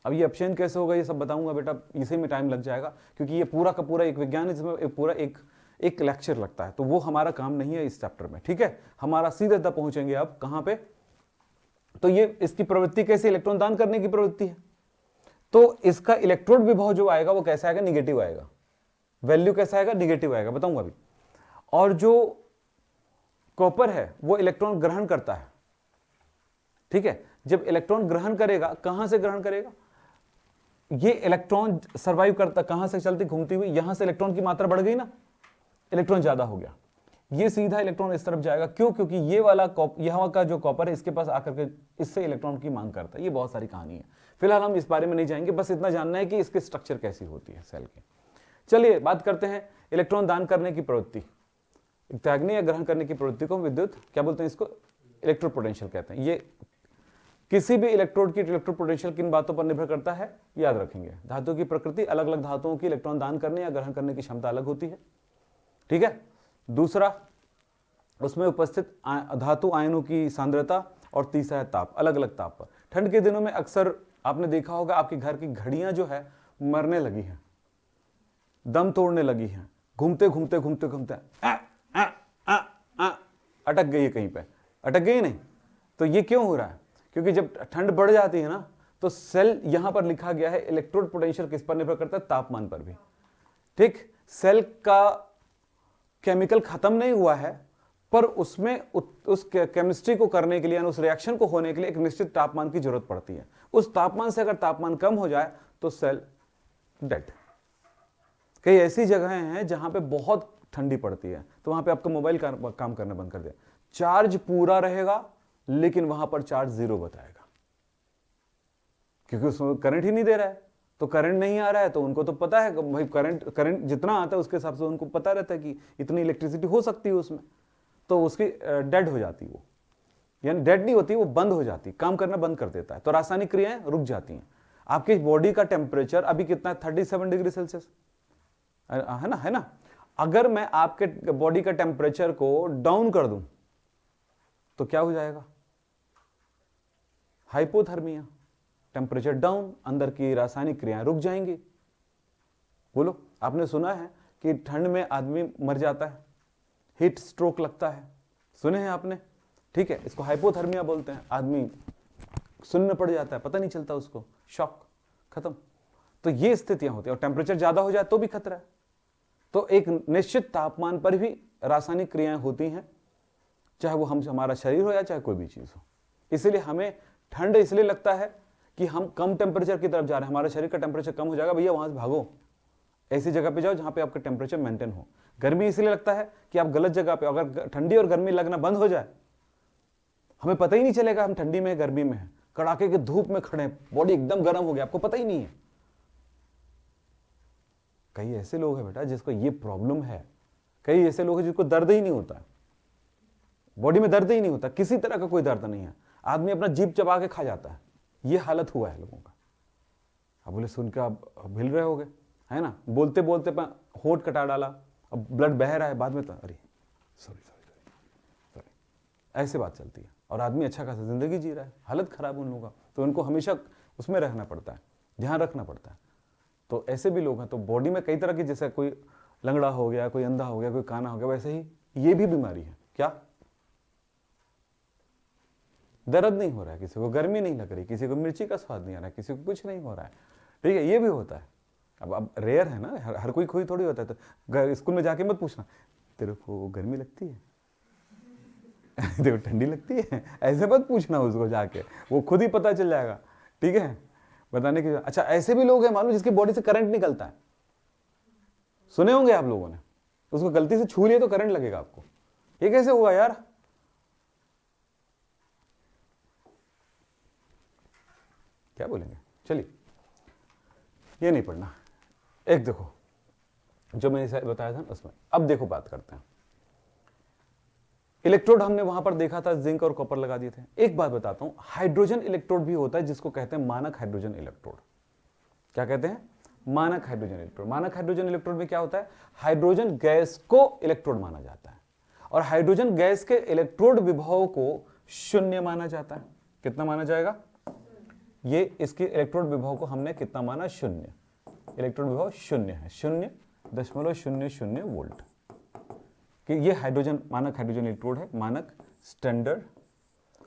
अब ये अपचयन कैसे होगा ये सब बताऊंगा बेटा, इसी में टाइम लग जाएगा, क्योंकि ये पूरा का पूरा एक विज्ञान है जिसमें पूरा एक लेक्चर लगता है। तो वो हमारा काम नहीं है इस चैप्टर में, ठीक है। हमारा सीधे तक पहुंचेंगे अब कहां पे, तो ये इसकी प्रवृत्ति कैसे, इलेक्ट्रॉन दान करने की प्रवृत्ति है। तो इसका इलेक्ट्रोड विभव जो आएगा वो कैसा आएगा, निगेटिव आएगा। वैल्यू कैसा आएगा, निगेटिव आएगा, बताऊंगा अभी। और जो कॉपर है वो इलेक्ट्रॉन ग्रहण करता है, ठीक है। जब इलेक्ट्रॉन ग्रहण करेगा, कहां से ग्रहण करेगा, ये इलेक्ट्रॉन सर्वाइव करता, कहां से चलती, घूमती हुई, यहां से इलेक्ट्रॉन की मात्रा बढ़ गई ना, इलेक्ट्रॉन ज्यादा हो गया, ये सीधा इलेक्ट्रॉन इस तरफ जाएगा। क्यों, क्योंकि ये वाला यहाँ का जो कॉपर है इसके पास आकर के इससे इलेक्ट्रॉन की मांग करता है। ये बहुत सारी कहानी है, फिलहाल हम इस बारे में नहीं जाएंगे, बस इतना जानना है कि इसकी स्ट्रक्चर कैसी होती है सेल की। चलिए बात करते हैं इलेक्ट्रॉन दान करने की प्रवृत्ति, त्यागने या ग्रहण करने की प्रवृत्ति को विद्युत क्या बोलते हैं, इसको इलेक्ट्रोपोटेंशियल कहते हैं। ये किसी भी इलेक्ट्रोड की इलेक्ट्रोपोटेंशियल किन बातों पर निर्भर करता है, याद रखेंगे। धातु की प्रकृति, अलग अलग धातुओं की इलेक्ट्रॉन दान करने या ग्रहण करने की क्षमता अलग होती है, ठीक है। दूसरा, उसमें उपस्थित धातु आयनों की सांद्रता, और तीसरा है ताप, अलग अलग ताप पर। ठंड के दिनों में अक्सर आपने देखा होगा आपके घर की घड़ियां जो है मरने लगी हैं, दम तोड़ने लगी हैं, घूमते घूमते घूमते घूमते अटक गई है, कहीं पे अटक गई नहीं। तो ये क्यों हो रहा है, क्योंकि जब ठंड बढ़ जाती है ना, तो सेल यहां पर लिखा गया है इलेक्ट्रोड पोटेंशियल किस पर निर्भर करता है, तापमान पर भी, ठीक। सेल का केमिकल खत्म नहीं हुआ है, पर उसमें उस केमिस्ट्री को करने के लिए, उस रिएक्शन को होने के लिए एक निश्चित तापमान की जरूरत पड़ती है। उस तापमान से अगर तापमान कम हो जाए तो सेल डेड। कई ऐसी जगहें हैं जहां पे बहुत ठंडी पड़ती है, तो वहां पे आपका मोबाइल काम करना बंद कर दे, चार्ज पूरा रहेगा लेकिन वहां पर चार्ज 0 बताएगा, क्योंकि उसमें करंट ही नहीं दे रहा है। तो करंट नहीं आ रहा है तो उनको तो पता है भाई, करंट जितना आता है उसके हिसाब से उनको पता रहता है कि इतनी इलेक्ट्रिसिटी हो सकती है उसमें, तो उसकी डेड हो जाती है वो, यानी डेड नहीं होती, वो बंद हो जाती, काम करना बंद कर देता है, तो रासायनिक क्रियाएं रुक जाती हैं। आपकी बॉडी का टेम्परेचर अभी कितना है, 37 डिग्री सेल्सियस है ना, अगर मैं आपके बॉडी का टेम्परेचर को डाउन कर दूं तो क्या हो जाएगा? हाइपोथर्मिया, टेम्परेचर डाउन, अंदर की रासायनिक क्रियाएं रुक जाएंगी। बोलो, आपने सुना है कि ठंड में आदमी मर जाता है, हीट स्ट्रोक लगता है, सुने हैं आपने? ठीक है, इसको हाइपोथर्मिया बोलते हैं। आदमी सुन्न पड़ जाता है, पता नहीं चलता उसको, शॉक, खत्म। तो ये स्थितियां होती है, और टेम्परेचर ज्यादा हो जाए तो भी खतरा है। तो एक निश्चित तापमान पर भी रासायनिक क्रियाएं होती हैं, चाहे वो हमारा शरीर हो या चाहे कोई भी चीज हो। इसीलिए हमें ठंड इसलिए लगता है कि हम कम टेम्परेचर की तरफ जा रहे हैं, हमारे शरीर का टेम्परेचर कम हो जाएगा, भैया वहां से भागो, ऐसी जगह पे जाओ जहां पे आपका टेम्परेचर मेंटेन हो। गर्मी इसलिए लगता है कि आप गलत जगह पे, अगर ठंडी और गर्मी लगना बंद हो जाए, हमें पता ही नहीं चलेगा हम ठंडी में है गर्मी में है, कड़ाके की धूप में खड़े, बॉडी एकदम गर्म हो गया, आपको पता ही नहीं है। कई ऐसे लोग हैं बेटा जिसको ये प्रॉब्लम है, कई ऐसे लोग हैं जिसको दर्द ही नहीं होता, बॉडी में दर्द ही नहीं होता, किसी तरह का कोई दर्द नहीं है, आदमी अपना जीभ चबा के खा जाता है। ये हालत हुआ है लोगों का। अब बोले सुन के आप हिल रहे होगे, है ना, बोलते बोलते होंठ कटा डाला, अब ब्लड बह रहा है, बाद में तो अरे सॉरी सॉरी सॉरी सॉरी, ऐसे बात चलती है। और आदमी अच्छा खासा जिंदगी जी रहा है, हालत खराब उन लोगों का, तो उनको हमेशा उसमें रहना पड़ता है, ध्यान रखना पड़ता है। तो ऐसे भी लोग हैं। तो बॉडी में कई तरह की, जैसे कोई लंगड़ा हो गया, कोई अंधा हो गया, कोई काना हो गया, वैसे ही ये भी बीमारी है। क्या? दर्द नहीं हो रहा है, किसी को गर्मी नहीं लग रही, किसी को मिर्ची का स्वाद नहीं आ रहा है, किसी को कुछ नहीं हो रहा है, ठीक है, ये भी होता है। अब रेयर है ना, हर कोई थोड़ी होता है। तो स्कूल में जाके मत पूछना तेरे को गर्मी लगती है तेरे को ठंडी लगती है, ऐसे मत पूछना उसको जाके, वो खुद ही पता चल जाएगा, ठीक है, बताने की। अच्छा, ऐसे भी लोग हैं मालूम जिसकी बॉडी से करंट निकलता है, सुने होंगे आप लोगों ने, उसको गलती से छू लिया तो करंट लगेगा आपको। ये कैसे हुआ यार? क्या बोलेंगे? चलिए, ये नहीं पढ़ना। एक देखो जो मैंने बताया था उसमें, अब देखो बात करते हैं। इलेक्ट्रोड हमने वहां पर देखा था, जिंक और कॉपर लगा दिए थे। एक बात बताता हूं, हाइड्रोजन इलेक्ट्रोड भी होता है जिसको कहते हैं मानक हाइड्रोजन इलेक्ट्रोड। क्या कहते हैं? मानक हाइड्रोजन इलेक्ट्रोड। मानक हाइड्रोजन इलेक्ट्रोड में क्या होता है? हाइड्रोजन गैस को इलेक्ट्रोड माना जाता है, और हाइड्रोजन गैस के इलेक्ट्रोड विभव को शून्य माना जाता है। कितना माना जाएगा? ये इसके इलेक्ट्रोड विभव को हमने कितना माना? शून्य। इलेक्ट्रोड विभव शून्य है, 0.00 वोल्ट। कि ये हाइड्रोजन, मानक हाइड्रोजन इलेक्ट्रोड है, मानक स्टैंडर्ड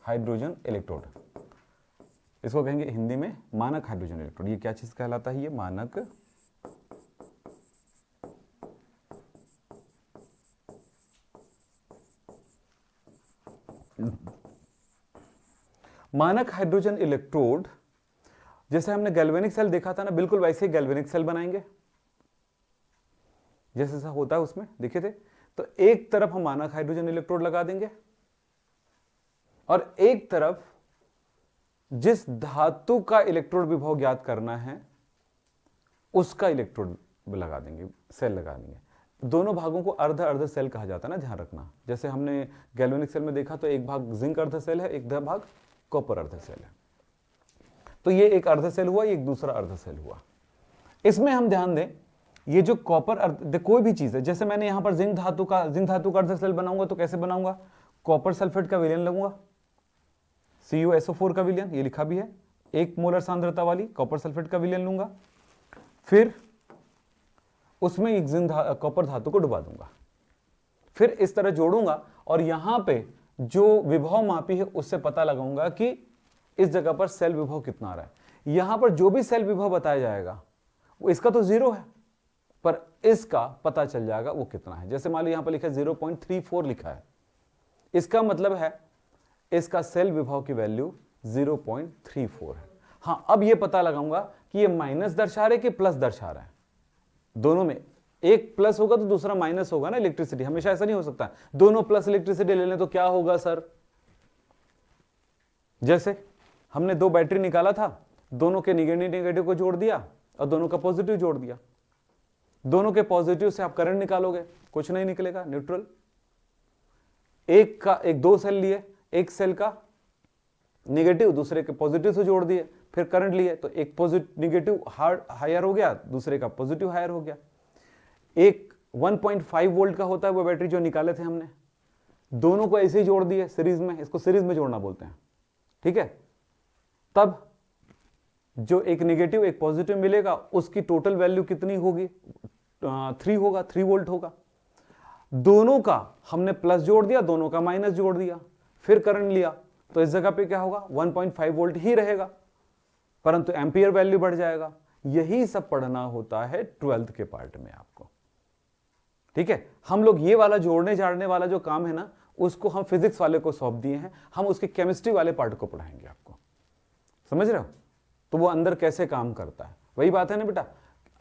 हाइड्रोजन इलेक्ट्रोड, इसको कहेंगे हिंदी में मानक हाइड्रोजन इलेक्ट्रोड। ये क्या चीज कहलाता है? ये मानक मानक हाइड्रोजन इलेक्ट्रोड। जैसे हमने गैल्वेनिक सेल देखा था ना, बिल्कुल वैसे ही गैल्वेनिक सेल बनाएंगे जैसे सा होता है उसमें देखे थे। तो एक तरफ हम मानक हाइड्रोजन इलेक्ट्रोड लगा देंगे, और एक तरफ जिस धातु का इलेक्ट्रोड विभव ज्ञात करना है उसका इलेक्ट्रोड लगा देंगे, सेल लगा देंगे। दोनों भागों को अर्ध अर्ध सेल कहा जाता है ना, ध्यान रखना। जैसे हमने गैल्वेनिक सेल में देखा तो एक भाग जिंक अर्ध सेल है, एक भाग कॉपर अर्ध सेल है। तो ये एक अर्ध सेल हुआ, ये एक दूसरा अर्ध सेल हुआ। इसमें हम ध्यान दें, ये जो कॉपर अर्ध, कोई भी चीज है, जैसे मैंने यहां पर जिंक धातु का अर्ध सेल बनाऊंगा तो कैसे बनाऊंगा? कॉपर सल्फेट का विलयन लगूंगा, CuSO4 का विलयन, ये लिखा भी है, 1 मोलर सांद्रता वाली कॉपर सल्फेट का विलयन लूंगा, फिर उसमें एक जिंक कॉपर धातु को डुबा दूंगा, फिर इस तरह जोड़ूंगा, और यहां पे जो विभव मापी है उससे पता लगाऊंगा कि इस जगह पर सेल विभव कितना आ रहा है। यहां पर जो भी सेल विभव बताया जाएगा वो इसका तो 0 है, पर इसका पता चल जाएगा वो कितना है। जैसे मान लो यहां पर लिखा है 0.34 लिखा है, इसका मतलब है इसका सेल विभव की वैल्यू 0.34 है। हां, अब ये पता लगाऊंगा कि ये माइनस दर्शा रहे कि प्लस दर्शा रहा है। दोनों में एक प्लस होगा तो दूसरा माइनस होगा ना, इलेक्ट्रिसिटी हमेशा ऐसा नहीं हो सकता दोनों प्लस इलेक्ट्रिसिटी ले लें तो क्या होगा सर? जैसे हमने 2 बैटरी निकाला था, दोनों के निगेटिव को जोड़ दिया और दोनों का पॉजिटिव जोड़ दिया। दोनों के पॉजिटिव से आप करंट निकालोगे, कुछ नहीं निकलेगा, न्यूट्रल। एक 2 सेल लिए, एक सेल का निगेटिव दूसरे के पॉजिटिव से जोड़ दिए, फिर करंट लिए तो एक पॉजिटिव निगेटिव हायर हो गया, दूसरे का पॉजिटिव हायर हो गया। एक 1.5 वोल्ट का होता है वो बैटरी जो निकाले थे हमने, दोनों को ऐसे ही जोड़ दिए सीरीज में, इसको सीरीज में जोड़ना बोलते हैं, ठीक है। तब जो एक नेगेटिव एक पॉजिटिव मिलेगा उसकी टोटल वैल्यू कितनी होगी, 3 होगा, 3 वोल्ट होगा। दोनों का हमने प्लस जोड़ दिया, दोनों का माइनस जोड़ दिया, फिर करंट लिया, तो इस जगह पे क्या होगा, 1.5 वोल्ट ही रहेगा, परंतु एम्पियर वैल्यू बढ़ जाएगा। यही सब पढ़ना होता है 12th के पार्ट में आपको, ठीक है। हम लोग ये वाला जोड़ने जाड़ने वाला जो काम है ना, उसको हम फिजिक्स वाले को सौंप दिए हैं, हम उसके केमिस्ट्री वाले पार्ट को पढ़ाएंगे आपको, समझ रहे हो। तो वो अंदर कैसे काम करता है, वही बात है ना बेटा।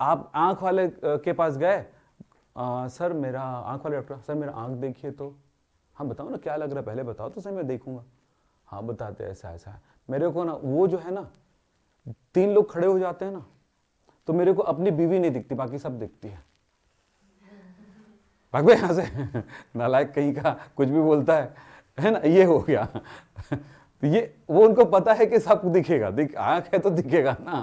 आप आंख वाले के पास गए, सर मेरा आंख वाले डॉक्टर, सर मेरा आंख देखिए तो, हाँ बताओ ना क्या लग रहा है, पहले बताओ तो सर मैं देखूंगा। हाँ बताते ऐसा ऐसा है, मेरे को ना वो जो है ना 3 लोग खड़े हो जाते हैं ना, तो मेरे को अपनी बीवी नहीं दिखती, बाकी सब दिखती है। भाग यहां से नालायक कहीं का, कुछ भी बोलता है ना, ये हो गया। तो ये वो उनको पता है कि सब दिखेगा, आंख है तो दिखेगा ना,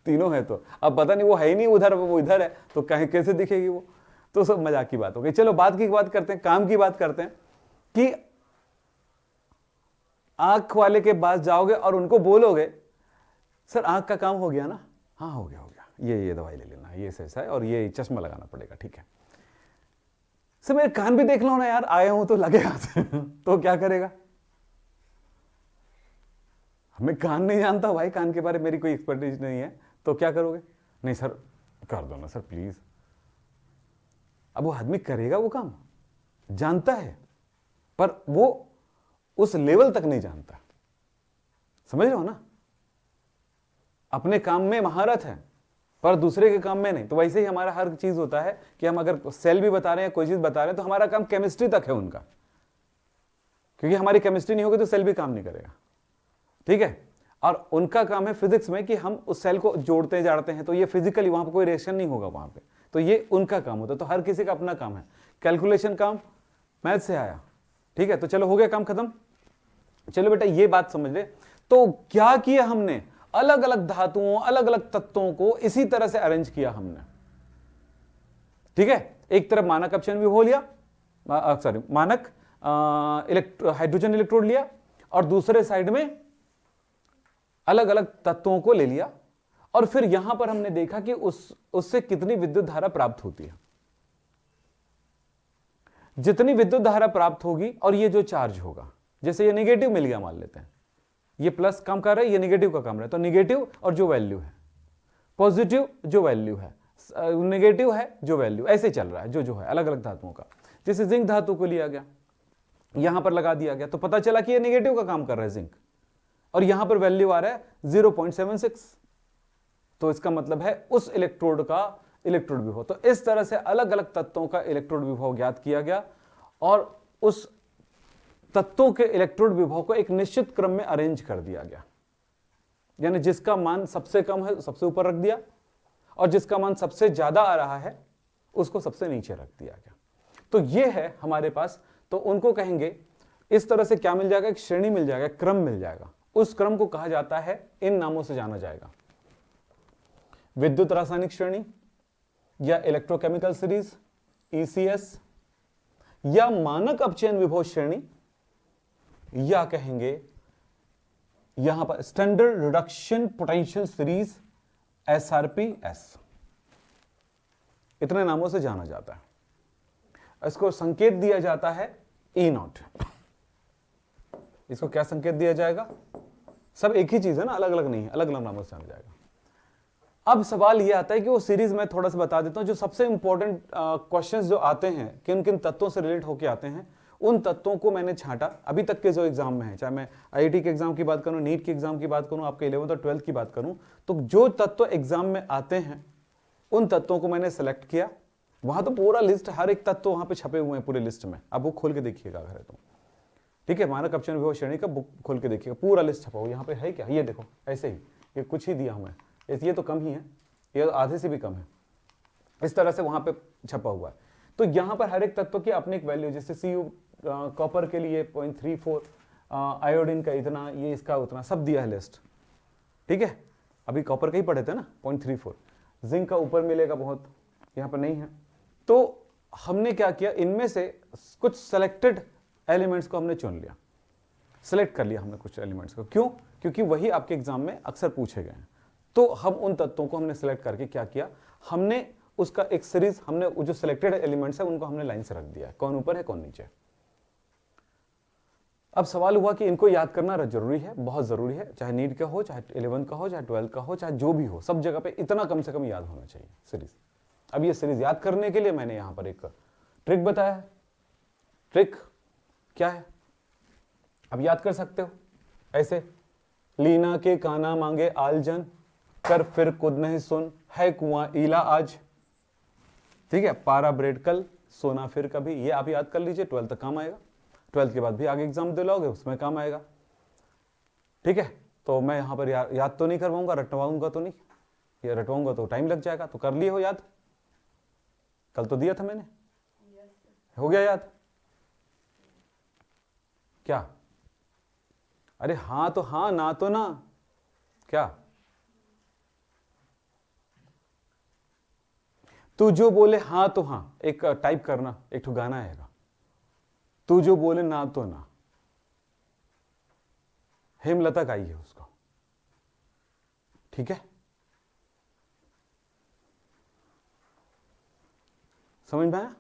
तीनों है तो, अब पता नहीं वो है ही नहीं उधर, वो इधर है तो कहीं कैसे दिखेगी वो, तो सब मजाक की बात हो गई। चलो बात की बात करते हैं, काम की बात करते हैं कि आंख वाले के पास जाओगे और उनको बोलोगे सर आंख का काम हो गया ना, हाँ हो गया, ये दवाई ले लेना, ये ऐसा है और ये चश्मा लगाना पड़ेगा, ठीक है। सर मेरे कान भी देख लो ना यार, आया हूं तो लगेगा। तो क्या करेगा, हमें कान नहीं जानता भाई, कान के बारे में मेरी कोई एक्सपर्टीज नहीं है, तो क्या करोगे, नहीं सर कर दो ना सर प्लीज। अब वो आदमी करेगा वो काम, जानता है पर वो उस लेवल तक नहीं जानता, समझ रहे हो ना। अपने काम में महारत है पर दूसरे के काम में नहीं। तो वैसे ही हमारा हर चीज होता है कि हम अगर सेल भी बता रहे हैं, कोई चीज बता रहे हैं, तो हमारा काम केमिस्ट्री तक है उनका, क्योंकि हमारी केमिस्ट्री नहीं होगी तो सेल भी काम नहीं करेगा, ठीक है। और उनका काम है फिजिक्स में कि हम उस सेल को जोड़ते जाड़ते हैं, तो ये फिजिकली वहां पर कोई रिएक्शन नहीं होगा वहां पे, तो ये उनका काम होता है। तो हर किसी का अपना काम है, कैलकुलेशन काम मैथ से आया, ठीक है। तो चलो हो गया काम खत्म। चलो बेटा ये बात समझ ले, तो क्या किया हमने, अलग अलग धातुओं अलग अलग तत्वों को इसी तरह से अरेंज किया हमने, ठीक है। एक तरफ मानक अपचयन विभव लिया, सॉरी मानक हाइड्रोजन इलेक्ट्रोड लिया, और दूसरे साइड में अलग अलग तत्वों को ले लिया, और फिर यहां पर हमने देखा कि उससे कितनी विद्युत धारा प्राप्त होती है। जितनी विद्युत धारा प्राप्त होगी और ये जो चार्ज होगा, जैसे ये नेगेटिव मिल गया मान लेते हैं, ये प्लस काम कर रहा है, ये नेगेटिव का काम रहा है, तो नेगेटिव और जो वैल्यू है, पॉजिटिव जो वैल्यू है, नेगेटिव है जो वैल्यू, ऐसे चल रहा है जो है अलग अलग धातुओं का। जैसे जिंक धातु को लिया गया, यहां पर लगा दिया गया, तो पता चला कि ये नेगेटिव का काम कर रहा है जिंक, और यहां पर वैल्यू आ रहा है 0.76, तो इसका मतलब है उस इलेक्ट्रोड का इलेक्ट्रोड विभव। तो इस तरह से अलग अलग तत्वों का इलेक्ट्रोड विभव ज्ञात किया गया, और उस तत्वों के इलेक्ट्रोड विभव को एक निश्चित क्रम में अरेंज कर दिया गया, यानी जिसका मान सबसे कम है सबसे ऊपर रख दिया, और जिसका मान सबसे ज्यादा आ रहा है उसको सबसे नीचे रख दिया गया। तो ये है हमारे पास, तो उनको कहेंगे इस तरह से क्या मिल जाएगा, एक श्रेणी मिल जाएगा, क्रम मिल जाएगा। उस क्रम को कहा जाता है, इन नामों से जाना जाएगा, विद्युत रासायनिक श्रेणी, या इलेक्ट्रोकेमिकल सीरीज ECS, या मानक अपचयन विभव श्रेणी, या कहेंगे यहां पर standard reduction potential series SRPS। इतने नामों से जाना जाता है। इसको संकेत दिया जाता है E0। इसको क्या संकेत दिया जाएगा, सब एक ही चीज है ना, अलग अलग नहीं है, अलग अलग नामों से जाना जाएगा। अब सवाल यह आता है कि वो सीरीज मैं थोड़ा सा बता देता हूं, जो सबसे इंपॉर्टेंट क्वेश्चंस जो आते हैं, किन किन तत्वों से रिलेट होकर आते हैं, उन तत्वों को मैंने छांटा अभी तक के जो एग्जाम में है, चाहे मैं IIT के एग्जाम की बात करूं, नीट के एग्जाम की बात करूं, आपके 11th और 12th की बात करूं, तो जो तत्व एग्जाम में आते हैं उन तत्वों को मैंने सेलेक्ट किया। वहां तो पूरा लिस्ट, हर एक तत्व वहां पे छपे हुए हैं पूरे लिस्ट में, आप वो खोल के देखिएगा अगर है तो, ठीक है। मानक अपचयन विभव श्रेणी का बुक खोल के देखिएगा, पूरा लिस्ट छपा हुआ यहाँ पे है क्या, ये देखो ऐसे ही, ये कुछ ही दिया हमें, ये तो कम ही है, ये आधे से भी कम है, इस तरह से वहां पे छपा हुआ है। तो यहां पर हर एक तत्व की अपनी एक वैल्यू, जैसे Cu कॉपर के लिए 0.34, आयोडीन का इतना, ये इसका उतना, सब दिया है लिस्ट, ठीक है। अभी कॉपर का ही पढ़े थे ना 0.34, जिंक का ऊपर मिलेगा बहुत, यहां पर नहीं है। तो हमने क्या किया, इनमें से कुछ सेलेक्टेड एलिमेंट्स को हमने चुन लिया, सेलेक्ट कर लिया हमने कुछ एलिमेंट्स को। क्यों? क्योंकि वही आपके एग्जाम में अक्सर पूछे गए हैं। तो हम उन तत्वों को हमने सेलेक्ट करके क्या किया, हमने उसका एक सीरीज, हमने जो सिलेक्टेड एलिमेंट्स है उनको हमने लाइन से रख दिया है, कौन ऊपर है कौन नीचे। अब सवाल हुआ कि इनको याद करना जरूरी है, बहुत जरूरी है, चाहे नीट का हो, चाहे 11th का हो, चाहे 12th का हो, चाहे जो भी हो, सब जगह पे इतना कम से कम याद होना चाहिए सीरीज। अब ये सीरीज याद करने के लिए मैंने यहां पर एक ट्रिक बताया है। ट्रिक क्या है? अब याद कर सकते हो ऐसे, लीना के काना मांगे आलजन, कर फिर खुद नहीं सुन, है कुआं ईला आज। ठीक है, पारा ब्रेड कल, सोना फिर कभी। ये आप याद कर लीजिए, 12th तक काम आएगा। 12th के बाद भी आगे एग्जाम दिलाओगे उसमें काम आएगा। ठीक है, तो मैं यहां पर याद तो नहीं करवाऊंगा, रटवाऊंगा तो नहीं, ये रटवाऊंगा तो टाइम लग जाएगा। तो कर लिए हो याद, कल तो दिया था मैंने। हो गया याद? क्या? अरे हाँ तो हाँ, ना तो ना। क्या? तू जो बोले हाँ तो हाँ, एक टाइप करना, एक ठो गाना आएगा, तू जो बोले ना तो ना, हेमलता गाई है उसको। ठीक है, समझ में आया?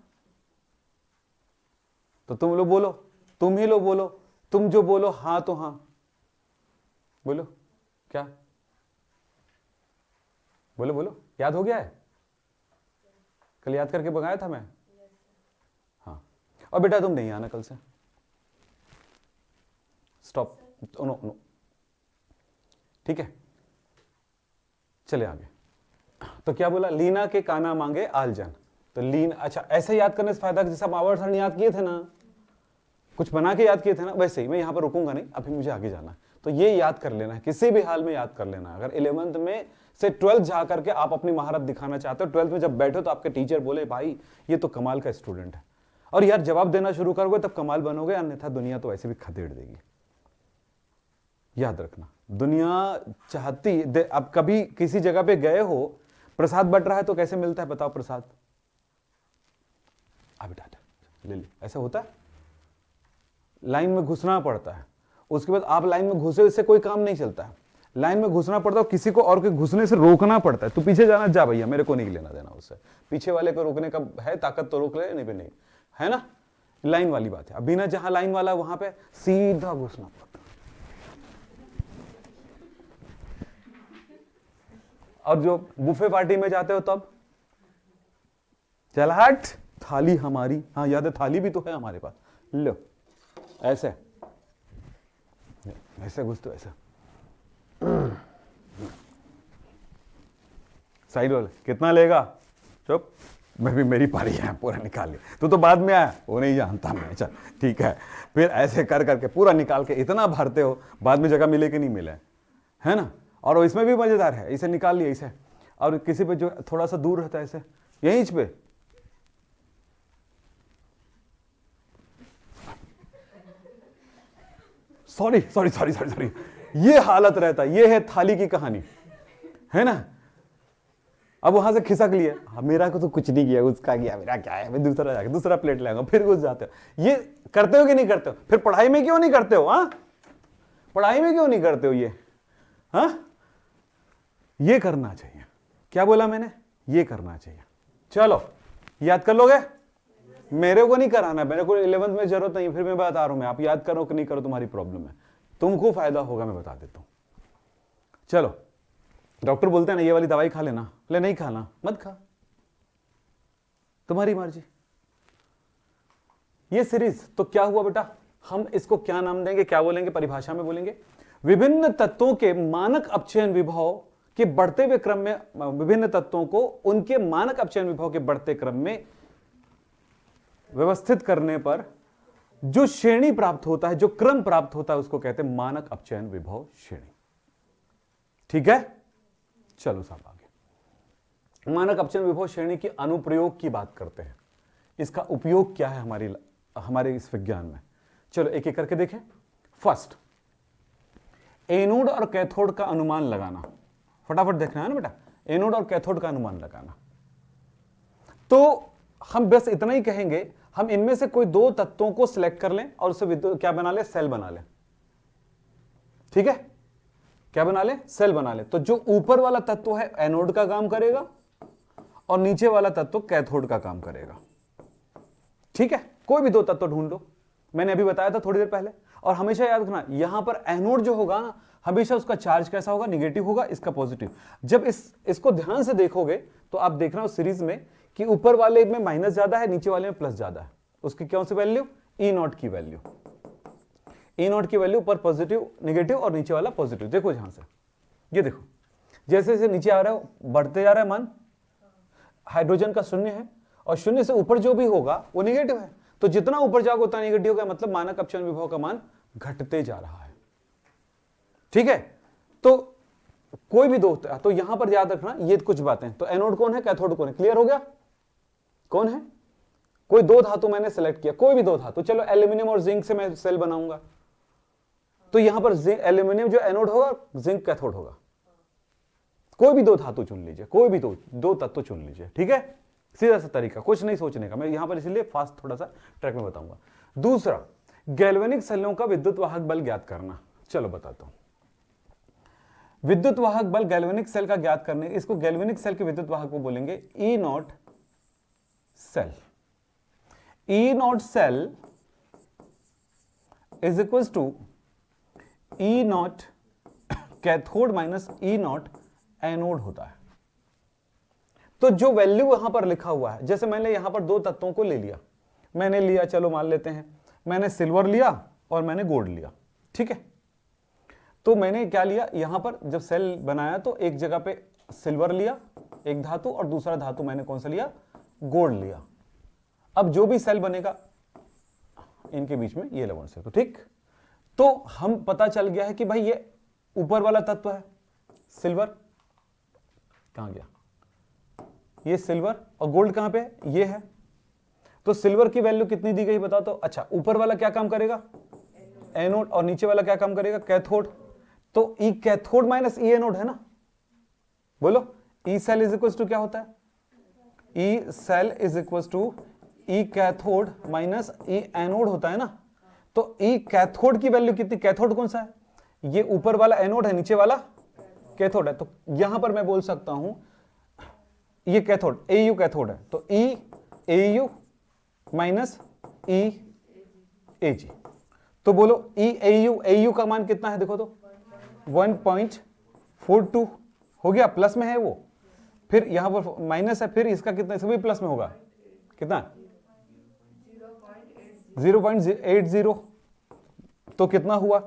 तो तुम लोग बोलो, तुम ही लोग बोलो, तुम जो बोलो हाँ तो हाँ, बोलो क्या? बोलो बोलो, याद हो गया है? कल याद करके मंगाया था मैं। हाँ, और बेटा तुम नहीं आना कल से, स्टॉप, नो नो। ठीक है, चले आगे। तो क्या बोला, लीना के काना मांगे आलजन। तो लीन, अच्छा ऐसे याद करने से फायदा, जैसे हम आवर्त सारणी याद किए थे ना, कुछ बना के याद किए थे ना, वैसे ही मैं यहां पर रुकूंगा नहीं, अभी मुझे आगे जाना है। तो ये याद कर लेना है, किसी भी हाल में याद कर लेना है। अगर 11th में से 12th जा करके आप अपनी महारत दिखाना चाहते हो, 12th में जब बैठो तो आपके टीचर बोले भाई ये तो कमाल का स्टूडेंट है, और यार जवाब देना शुरू करोगे तब कमाल बनोगे, अन्यथा दुनिया तो ऐसे भी खदेड़ देगी। याद रखना, दुनिया चाहती, अब कभी किसी जगह पे गए हो, प्रसाद बट रहा है तो कैसे मिलता है बताओ प्रसाद? बेटा ले ले, ऐसा होता है? लाइन में घुसना पड़ता है, उसके बाद आप लाइन में घुसे, इससे कोई काम नहीं चलता है। लाइन में घुसना पड़ता है, किसी को और के घुसने से रोकना पड़ता है। तू पीछे जाना, जा भैया, मेरे को नहीं लेना देना उससे, पीछे वाले को रोकने का है ताकत तो रोक ले, नहीं भी नहीं, है ना? लाइन वाली बात है। अभी ना जहां लाइन वाला वहां पे सीधा घुसना पड़ता है। और जो बुफे पार्टी में जाते हो तब चल हट, थाली हमारी, हाँ याद है, थाली भी तो है हमारे पास, लो ऐसे ऐसे घुसते, ऐसे साइड वाले कितना लेगा, चुप, मैं भी, मेरी पारी है, पूरा निकाल लिया। तू तो बाद में आया, वो नहीं जानता मैं, चल ठीक है। फिर ऐसे कर करके पूरा निकाल के इतना भरते हो, बाद में जगह मिले कि नहीं मिले, है ना? और इसमें भी मजेदार है, इसे निकाल लिया इसे, और किसी पे जो थोड़ा सा दूर रहता है ऐसे, यहीं पे sorry sorry sorry sorry sorry, ये हालत रहता है। ये है थाली की कहानी, है ना? अब वहां से खिसक लिए, मेरा को तो कुछ नहीं किया, उसका किया, मेरा क्या है, मैं दूसरा जाके दूसरा प्लेट लाऊंगा, फिर घुस जाते हो। ये करते हो कि नहीं करते हो? फिर पढ़ाई में क्यों नहीं करते हो? हाँ, पढ़ाई में क्यों नहीं करते हो ये? हाँ, ये करना चाहिए। क्या बोला मैंने? ये करना चाहिए। चलो याद कर लोगे? मेरे को नहीं कराना, मेरे को 11th में जरूरत नहीं, फिर मैं बता रहा हूं, मैं आप याद करो कि नहीं करो तुम्हारी प्रॉब्लम है, तुमको फायदा होगा, मैं बता देता हूं। चलो, डॉक्टर बोलते हैं ना ये वाली दवाई खा लेना, बोले नहीं खाना, मत खा, तुम्हारी मर्जी। ये सीरीज तो क्या हुआ बेटा, हम इसको क्या नाम देंगे, क्या बोलेंगे, परिभाषा में बोलेंगे विभिन्न तत्वों के मानक अपचयन विभव के बढ़ते हुए क्रम में, विभिन्न तत्वों को उनके मानक अपचयन विभव के बढ़ते क्रम में व्यवस्थित करने पर जो श्रेणी प्राप्त होता है, जो क्रम प्राप्त होता है, उसको कहते हैं मानक अपचयन विभव श्रेणी। ठीक है, चलो साहब आगे। मानक अपचयन विभव श्रेणी की अनुप्रयोग की बात करते हैं, इसका उपयोग क्या है हमारे इस विज्ञान में। चलो एक एक करके देखें। फर्स्ट, एनोड और कैथोड का अनुमान लगाना, फटाफट देखना है ना बेटा, एनोड और कैथोड का अनुमान लगाना। तो हम बस इतना ही कहेंगे, हम इनमें से कोई दो तत्वों को सिलेक्ट कर लें और उसे क्या बना ले, सेल बना ले। ठीक है, क्या बना ले, सेल बना ले। तो जो ऊपर वाला तत्व है एनोड का काम करेगा और नीचे वाला तत्व कैथोड का काम करेगा। ठीक है, कोई भी दो तत्व ढूंढ लो, मैंने अभी बताया था थोड़ी देर पहले। और हमेशा याद रखना, यहां पर एनोड जो होगा ना, हमेशा उसका चार्ज कैसा होगा, निगेटिव होगा, इसका पॉजिटिव। जब इसको ध्यान से देखोगे तो आप देखना उस सीरीज में कि ऊपर वाले में माइनस ज्यादा है, नीचे वाले में प्लस ज्यादा है। उसकी कौन सी वैल्यू, ई नॉट की वैल्यू। ई नॉट की वैल्यू ऊपर पॉजिटिव निगेटिव और नीचे वाला पॉजिटिव। देखो यहां से, ये देखो जैसे जैसे नीचे आ रहा है बढ़ते जा रहा है मान, हाइड्रोजन का शून्य है और शून्य से ऊपर जो भी होगा वो निगेटिव है। तो जितना ऊपर जाओगे उतना निगेटिव होगा, मतलब मानक अपचयन विभव का मान घटते जा रहा है। ठीक है, तो कोई भी दो, तो यहां पर याद रखना ये कुछ बातें। तो एनोड कौन है, कैथोड कौन है, क्लियर हो गया, कौन है। कोई दो धातु मैंने सेलेक्ट किया, कोई भी दो धातु, चलो एल्यूमिनियम और जिंक से मैं सेल बनाऊंगा, तो यहां पर एल्यूमिनियम जो एनोड होगा, जिंक कैथोड होगा। कोई भी दो धातु चुन लीजिए, कोई भी दो तत्व चुन लीजिए। ठीक है, सीधा सा तरीका, कुछ नहीं सोचने का। मैं यहां पर इसलिए फास्ट थोड़ा सा ट्रैक में बताऊंगा। दूसरा, गैल्वेनिक सेलों का विद्युत वाहक बल ज्ञात करना। चलो बताता हूं। विद्युत वाहक बल गैल्वेनिक सेल का ज्ञात करने, इसको गैल्वेनिक सेल के विद्युत वाहक को बोलेंगे E nought cell. E nought cell is equal to E nought cathode minus E nought anode होता है। तो जो वैल्यू यहां पर लिखा हुआ है, जैसे मैंने यहां पर दो तत्वों को ले लिया, मैंने लिया, चलो मान लेते हैं मैंने सिल्वर लिया और मैंने गोल्ड लिया। ठीक है, तो मैंने क्या लिया, यहां पर जब सेल बनाया तो एक जगह पे सिल्वर लिया एक धातु और दूसरा धातु मैंने कौन सा लिया, गोल्ड लिया। अब जो भी सेल बनेगा इनके बीच में ये लगन से, तो ठीक। तो हम पता चल गया है कि भाई ये ऊपर वाला तत्व है सिल्वर, कहां गया ये सिल्वर, और गोल्ड कहां पे है, ये है। तो सिल्वर की वैल्यू कितनी दी गई बता तो। अच्छा, ऊपर वाला क्या काम करेगा, एनोड, और नीचे वाला क्या काम करेगा, कैथोड। तो E cathode minus E anode है ना, बोलो E cell is equal to क्या होता है, E cell is equal to E cathode minus E anode होता है ना। तो ई कैथोड की वैल्यू कितनी, कैथोड कौन सा है, ये ऊपर वाला एनोड है, नीचे वाला कैथोड है। तो यहां पर मैं बोल सकता हूं ये कैथोड, एयू कैथोड है, तो ई एयू माइनस ई एजी। तो बोलो ई एयू, एयू का मान कितना है देखो तो 1.42 हो गया, प्लस में है वो, फिर यहां पर माइनस है, फिर इसका कितना, इसका भी प्लस में होगा, कितना 0.80। तो कितना हुआ,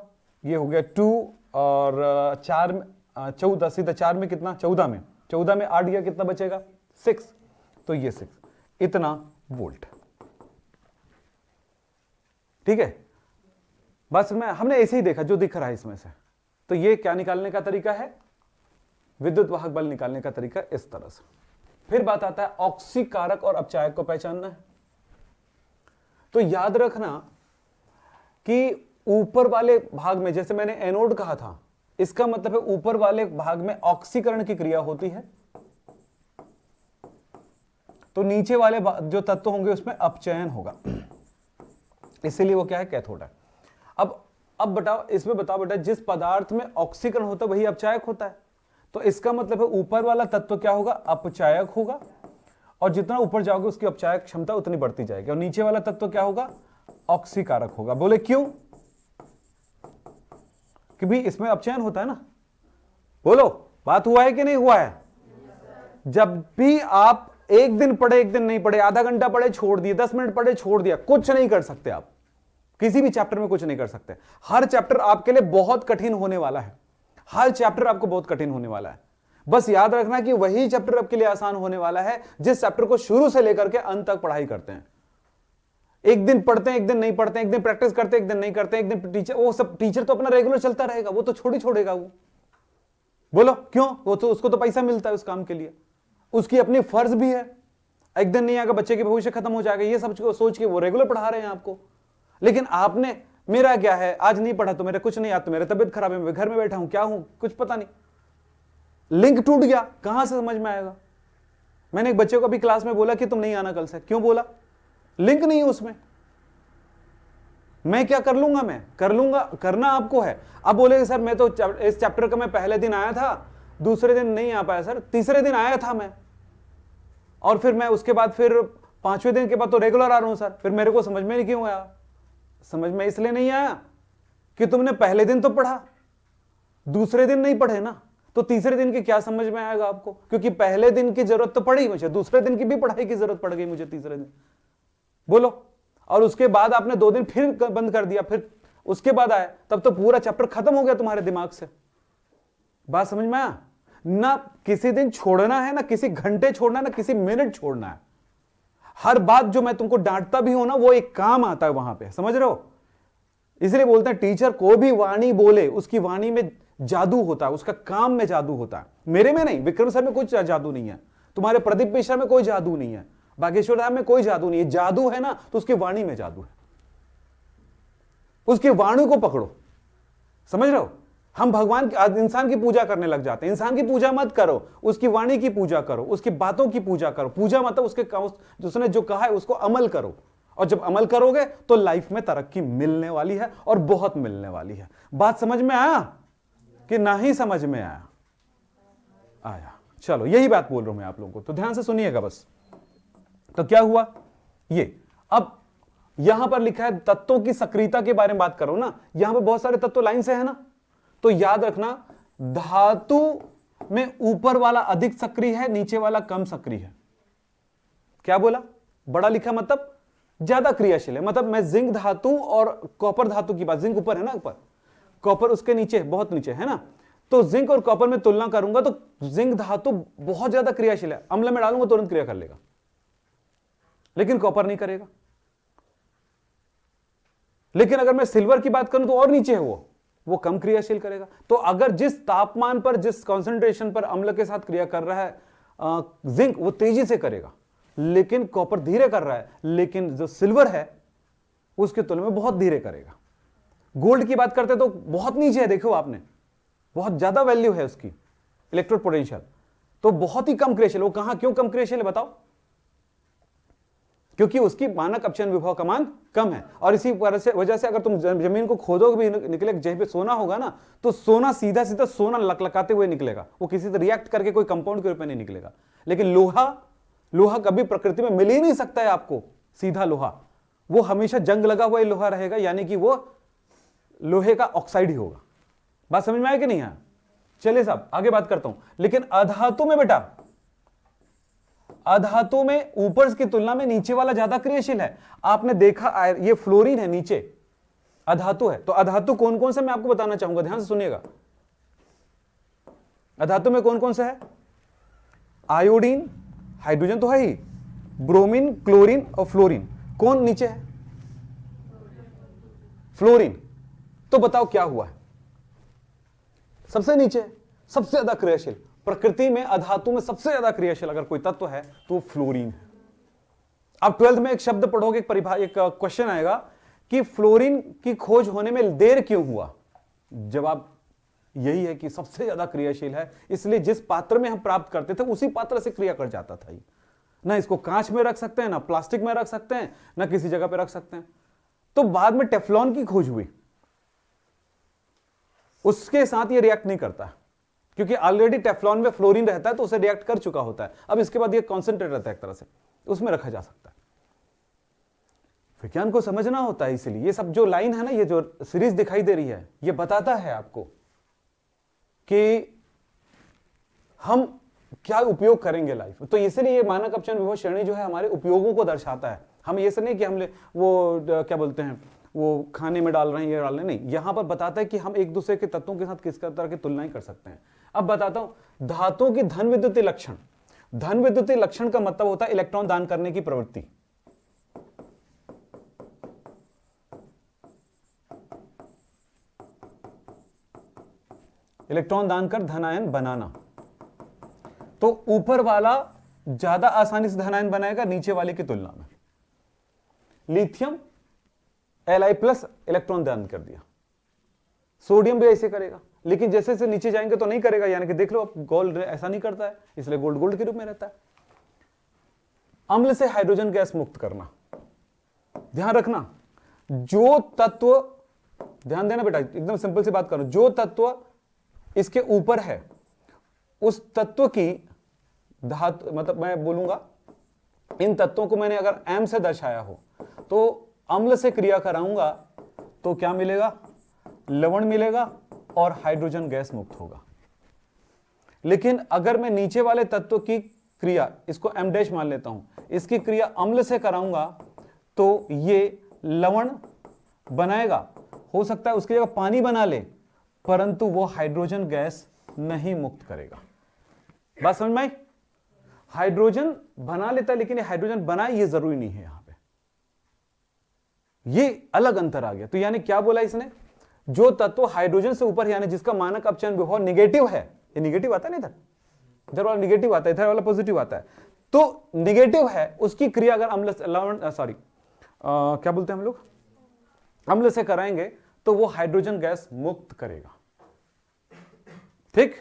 ये हो गया 2 और 4 में 14, सीधा 4 में कितना, 14 में 8 गया, कितना बचेगा 6। तो ये 6 इतना वोल्ट। ठीक है, बस मैं हमने ऐसे ही देखा जो दिख रहा है इसमें से। तो ये क्या निकालने का तरीका है, विद्युत वाहक बल निकालने का तरीका इस तरह से। फिर बात आता है ऑक्सीकारक और अपचायक को पहचानना है। तो याद रखना कि ऊपर वाले भाग में, जैसे मैंने एनोड कहा था, इसका मतलब है ऊपर वाले भाग में ऑक्सीकरण की क्रिया होती है, तो नीचे वाले जो तत्व होंगे उसमें अपचयन होगा, इसीलिए वो क्या है, कैथोड है। अब बताओ, इसमें बताओ बेटा, जिस पदार्थ में ऑक्सीकरण होता है वही अपचायक होता है, तो इसका मतलब है ऊपर वाला तत्व क्या होगा, अपचायक होगा, और जितना ऊपर जाओगे उसकी अपचायक क्षमता उतनी बढ़ती जाएगी, और नीचे वाला तत्व क्या होगा, ऑक्सीकारक होगा। बोले क्यों, कि भी इसमें अपचयन होता है ना। बोलो बात हुआ है कि नहीं हुआ है। जब भी आप एक दिन पढ़े एक दिन नहीं पढ़े, आधा घंटा पढ़े छोड़ दिए, 10 मिनट पढ़े छोड़ दिया, कुछ नहीं कर सकते आप, किसी भी चैप्टर में कुछ नहीं कर सकते। हर चैप्टर आपके लिए बहुत कठिन होने वाला है, हर चैप्टर आपको बहुत कठिन होने वाला है। बस याद रखना कि वही चैप्टर आपके लिए आसान होने वाला है जिस चैप्टर को शुरू से लेकर के अंत तक पढ़ाई करते हैं। एक दिन पढ़ते हैं एक दिन नहीं पढ़ते हैं, एक दिन प्रैक्टिस करते हैं एक दिन नहीं करते हैं, एक दिन टीचर, वो सब टीचर तो अपना रेगुलर चलता रहेगा, वो तो छोड़ेगा वो। बोलो क्यों, वो तो उसको तो पैसा मिलता है उस काम के लिए, उसकी अपनी फर्ज भी है। एक दिन नहीं आएगा, बच्चे के भविष्य खत्म हो जाएगा, ये सब सोच के वो रेगुलर पढ़ा रहे हैं आपको। लेकिन आपने, मेरा क्या है, आज नहीं पढ़ा तो मेरा कुछ नहीं, आज तो मेरा तबियत खराब है, मैं घर में बैठा हूं, क्या हूं कुछ पता नहीं, लिंक टूट गया, कहां से समझ में आएगा। मैंने एक बच्चे को अभी क्लास में बोला कि तुम नहीं आना कल से। क्यों बोला? लिंक नहीं है उसमें। मैं क्या कर लूंगा? मैं कर लूंगा, करना आपको है। अब बोलेगे सर मैं तो इस चैप्टर का मैं पहले दिन आया था, दूसरे दिन नहीं आ पाया सर, तीसरे दिन आया था मैं, और फिर मैं उसके बाद फिर 5वें दिन के बाद तो रेगुलर आ रहा हूं सर। फिर मेरे को समझ में नहीं क्यों आया? समझ में इसलिए नहीं आया कि तुमने पहले दिन तो पढ़ा, दूसरे दिन नहीं पढ़े ना, तो तीसरे दिन की क्या समझ में आएगा आपको? क्योंकि पहले दिन की जरूरत तो पड़ी मुझे, दूसरे दिन की भी पढ़ाई की जरूरत पड़ गई मुझे तीसरे दिन। बोलो। और उसके बाद आपने 2 दिन फिर बंद कर दिया, फिर उसके बाद आए, तब तो पूरा चैप्टर खत्म हो गया तुम्हारे दिमाग से। बात समझ में आया ना? किसी दिन छोड़ना है ना, किसी घंटे छोड़ना है ना, किसी मिनट छोड़ना है। हर बात जो मैं तुमको डांटता भी हूं ना, वो एक काम आता है वहां पे, समझ रहे हो? इसलिए बोलते हैं टीचर को भी वाणी बोले, उसकी वाणी में जादू होता है, उसका काम में जादू होता है। मेरे में नहीं, विक्रम सर में कुछ जादू नहीं है, तुम्हारे प्रदीप मिश्रा में कोई जादू नहीं है, बागेश्वर राम में कोई जादू नहीं है। जादू है ना तो उसकी वाणी में जादू है, उसकी वाणी को पकड़ो, समझ रहे हो? हम भगवान इंसान की पूजा करने लग जाते हैं। इंसान की पूजा मत करो, उसकी वाणी की पूजा करो, उसकी बातों की पूजा करो। पूजा मतलब उसने जो कहा है उसको अमल करो, और जब अमल करोगे तो लाइफ में तरक्की मिलने वाली है, और बहुत मिलने वाली है। बात समझ में आया कि नहीं समझ में आया? आया। चलो यही बात बोल रहा हूं मैं आप लोगों को, तो ध्यान से सुनिएगा बस। तो क्या हुआ ये, अब यहां पर लिखा है तत्वों की सक्रियता के बारे में बात करो ना, यहां पर बहुत सारे तत्व लाइन से है ना, तो याद रखना धातु में ऊपर वाला अधिक सक्रिय है, नीचे वाला कम सक्रिय है। क्या बोला? बड़ा लिखा मतलब ज्यादा क्रियाशील है। मतलब मैं जिंक धातु और कॉपर धातु की बात, जिंक ऊपर है ना, ऊपर, कॉपर उसके नीचे, बहुत नीचे है ना, तो जिंक और कॉपर में तुलना करूंगा तो जिंक धातु बहुत ज्यादा क्रियाशील है, अम्ल में डालूंगा तुरंत क्रिया कर लेगा, लेकिन कॉपर नहीं करेगा। लेकिन अगर मैं सिल्वर की बात करूं तो और नीचे है वो कम क्रियाशील करेगा। तो अगर जिस तापमान पर, जिस कंसंट्रेशन पर अम्ल के साथ क्रिया कर रहा है जिंक, वो तेजी से करेगा, लेकिन कॉपर धीरे कर रहा है, लेकिन जो सिल्वर है उसके तुलना में बहुत धीरे करेगा। गोल्ड की बात करते तो बहुत नीचे है, देखो आपने, बहुत ज्यादा वैल्यू है उसकी इलेक्ट्रोड पोटेंशियल, तो बहुत ही कम क्रियाशील। वो कहां क्यों कम क्रियाशील है बताओ? क्योंकि उसकी मानक अपचयन विभव का मान कम है। और इसी वजह से अगर तुम जमीन को खोदोगे भी निकले, जहीं पे सोना होगा ना, तो सोना सीधा सीधा सोना लकलकाते हुए निकलेगा, वो किसी से रिएक्ट करके कोई कंपाउंड के रूप में नहीं निकलेगा। लेकिन लोहा कभी प्रकृति में मिल ही नहीं सकता है आपको सीधा लोहा, वो हमेशा जंग लगा हुआ लोहा रहेगा, यानी कि वो लोहे का ऑक्साइड ही होगा। बात समझ में आया कि नहीं है? चलिए साहब आगे बात करता हूं। लेकिन अधातु में बेटा, अधातु में ऊपर की तुलना में नीचे वाला ज्यादा क्रियाशील है। आपने देखा ये फ्लोरीन है, नीचे अधातु है। तो अधातु कौन कौन से मैं आपको बताना चाहूंगा, ध्यान से सुनिएगा। अधातु में कौन कौन से है? आयोडीन, हाइड्रोजन तो है ही, ब्रोमीन, क्लोरीन और फ्लोरीन। कौन नीचे है? फ्लोरीन। तो बताओ क्या हुआ है? सबसे नीचे है, सबसे ज्यादा क्रियाशील। प्रकृति में अधातु में सबसे ज्यादा क्रियाशील अगर कोई तत्व है तो फ्लोरीन है। अब 12th में एक शब्द पढ़ोगे, एक क्वेश्चन आएगा कि फ्लोरीन की खोज होने में देर क्यों हुआ? जवाब यही है कि सबसे ज्यादा क्रियाशील है, इसलिए जिस पात्र में हम प्राप्त करते थे उसी पात्र से क्रिया कर जाता था। ना इसको कांच में रख सकते हैं, ना प्लास्टिक में रख सकते हैं, ना किसी जगह पे रख सकते हैं। तो बाद में टेफ्लॉन की खोज हुई, उसके साथ ये रिएक्ट नहीं करता क्योंकि ऑलरेडी टेफ्लॉन में फ्लोरीन रहता है, तो उसे रिएक्ट कर चुका होता है। अब इसके बाद ये कॉन्सेंट्रेट रहता है, एक तरह से उसमें रखा जा सकता है। विज्ञान को समझना होता है, इसलिए ये सब जो लाइन है ना, ये जो सीरीज दिखाई दे रही है, ये बताता है आपको कि हम क्या उपयोग करेंगे लाइफ में। तो इसलिए ये मानक अपचयन विभव श्रेणी जो है हमारे उपयोगों को दर्शाता है। हम ये से नहीं कि हम वो क्या बोलते हैं, वो खाने में डाल रहे हैं, ये डाल रहे हैं, नहीं, यहां पर बताता है कि हम एक दूसरे के तत्वों के साथ किस तरह की तुलनाएं कर सकते हैं। अब बताता हूं धातुओं की धन विद्युतीय लक्षण। धन विद्युतीय लक्षण का मतलब होता है इलेक्ट्रॉन दान करने की प्रवृत्ति। इलेक्ट्रॉन दान कर धनायन बनाना। तो ऊपर वाला ज्यादा आसानी से धनायन बनाएगा नीचे वाले की तुलना में। लिथियम Li+ इलेक्ट्रॉन दान कर दिया, सोडियम भी ऐसे करेगा, लेकिन जैसे जैसे नीचे जाएंगे तो नहीं करेगा, यानी कि देख लो आप गोल्ड ऐसा नहीं करता है, इसलिए गोल्ड गोल्ड के रूप में रहता है। अम्ल से हाइड्रोजन गैस मुक्त करना। ध्यान रखना, जो तत्व, ध्यान देना बेटा, एकदम सिंपल सी बात करो, जो तत्व इसके ऊपर है उस तत्व की धातु, मतलब मैं बोलूंगा इन तत्वों को मैंने अगर M से दर्शाया हो तो अम्ल से क्रिया कराऊंगा तो क्या मिलेगा, लवण मिलेगा और हाइड्रोजन गैस मुक्त होगा। लेकिन अगर मैं नीचे वाले तत्व की क्रिया, इसको M डैश मान लेता हूं, इसकी क्रिया अम्ल से कराऊंगा तो ये लवण बनाएगा, हो सकता है उसकी जगह पानी बना ले, परंतु वो हाइड्रोजन गैस नहीं मुक्त करेगा। बात समझ में आई? हाइड्रोजन बना लेता है, लेकिन ये हाइड्रोजन बनाए ये जरूरी नहीं है। यहां पे ये अलग अंतर आ गया। तो यानी क्या बोला इसने, जो तत्व हाइड्रोजन से ऊपर, यानी जिसका मानक अपचयन विभव नेगेटिव है, ये नेगेटिव आता है ना, इधर वाला नेगेटिव आता है, इधर वाला पॉजिटिव आता है, तो नेगेटिव है उसकी क्रिया अगर अम्ल, लवण, सॉरी क्या बोलते हैं हम लोग, अम्ल से कराएंगे तो वो हाइड्रोजन गैस मुक्त करेगा। ठीक,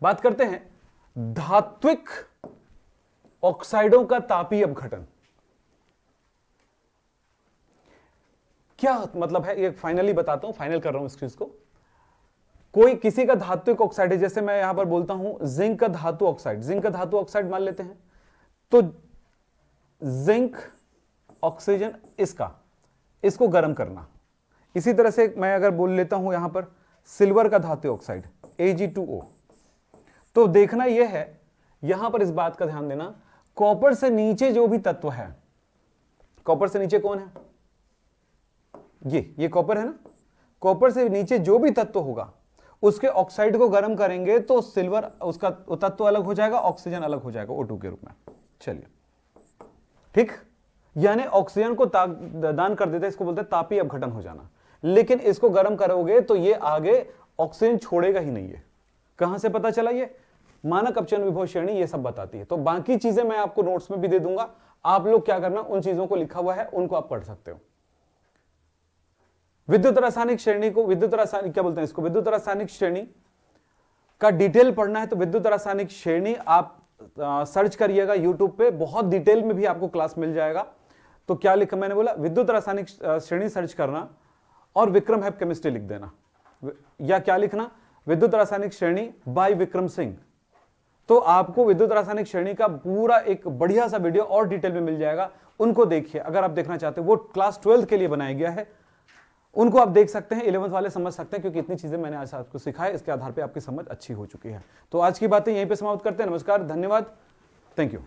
बात करते हैं धात्विक ऑक्साइडों का तापीय अपघटन। क्या मतलब है ये फाइनली बताता हूं, फाइनल कर रहा हूं इस चीज को। कोई किसी का धात्विक ऑक्साइड है, जैसे मैं यहां पर बोलता हूं जिंक का धातु ऑक्साइड, जिंक का धातु ऑक्साइड मान लेते हैं, तो जिंक ऑक्सीजन इसको गर्म करना। इसी तरह से मैं अगर बोल लेता हूं यहां पर सिल्वर का धातु ऑक्साइड Ag2O, तो देखना यह है, यहां पर इस बात का ध्यान देना, कॉपर से नीचे जो भी तत्व है, कॉपर से नीचे कौन है, ये कॉपर है ना, कॉपर से नीचे जो भी तत्व होगा उसके ऑक्साइड को गर्म करेंगे तो सिल्वर, उसका तत्व अलग हो जाएगा, ऑक्सीजन अलग हो जाएगा O2 के रूप में। चलिए ठीक, यानी ऑक्सीजन को दान कर देते हैं, इसको बोलते हैं तापीय अपघटन हो जाना। लेकिन इसको गर्म करोगे तो ये आगे ऑक्सीजन छोड़ेगा ही नहीं है। कहां से पता चला, ये मानक अपचयन विभव श्रेणी ये सब बताती है। तो बाकी चीजें मैं आपको नोट्स में भी दे दूंगा, आप लोग क्या करना, उन चीजों को लिखा हुआ है उनको आप पढ़ सकते हो। विद्युत रासायनिक श्रेणी को, विद्युत रासायनिक क्या बोलते हैं इसको, विद्युत रासायनिक श्रेणी का डिटेल पढ़ना है तो विद्युत रासायनिक श्रेणी आप सर्च करिएगा यूट्यूब पे, बहुत डिटेल में भी आपको क्लास मिल जाएगा। तो क्या लिखा, मैंने बोला विद्युत रासायनिक श्रेणी सर्च करना और विक्रम हैप केमिस्ट्री लिख देना, या क्या लिखना, विद्युत रासायनिक श्रेणी बाय विक्रम सिंह। तो आपको विद्युत रासायनिक श्रेणी का पूरा एक बढ़िया सा वीडियो और डिटेल में मिल जाएगा, उनको देखिए अगर आप देखना चाहते हो। वो क्लास 12 के लिए बनाया गया है, उनको आप देख सकते हैं, 11th वाले समझ सकते हैं, क्योंकि इतनी चीजें मैंने आज आपको सिखाया, इसके आधार पे आपकी समझ अच्छी हो चुकी है। तो आज की बातें यहीं पे समाप्त करते हैं। नमस्कार, धन्यवाद, थैंक यू।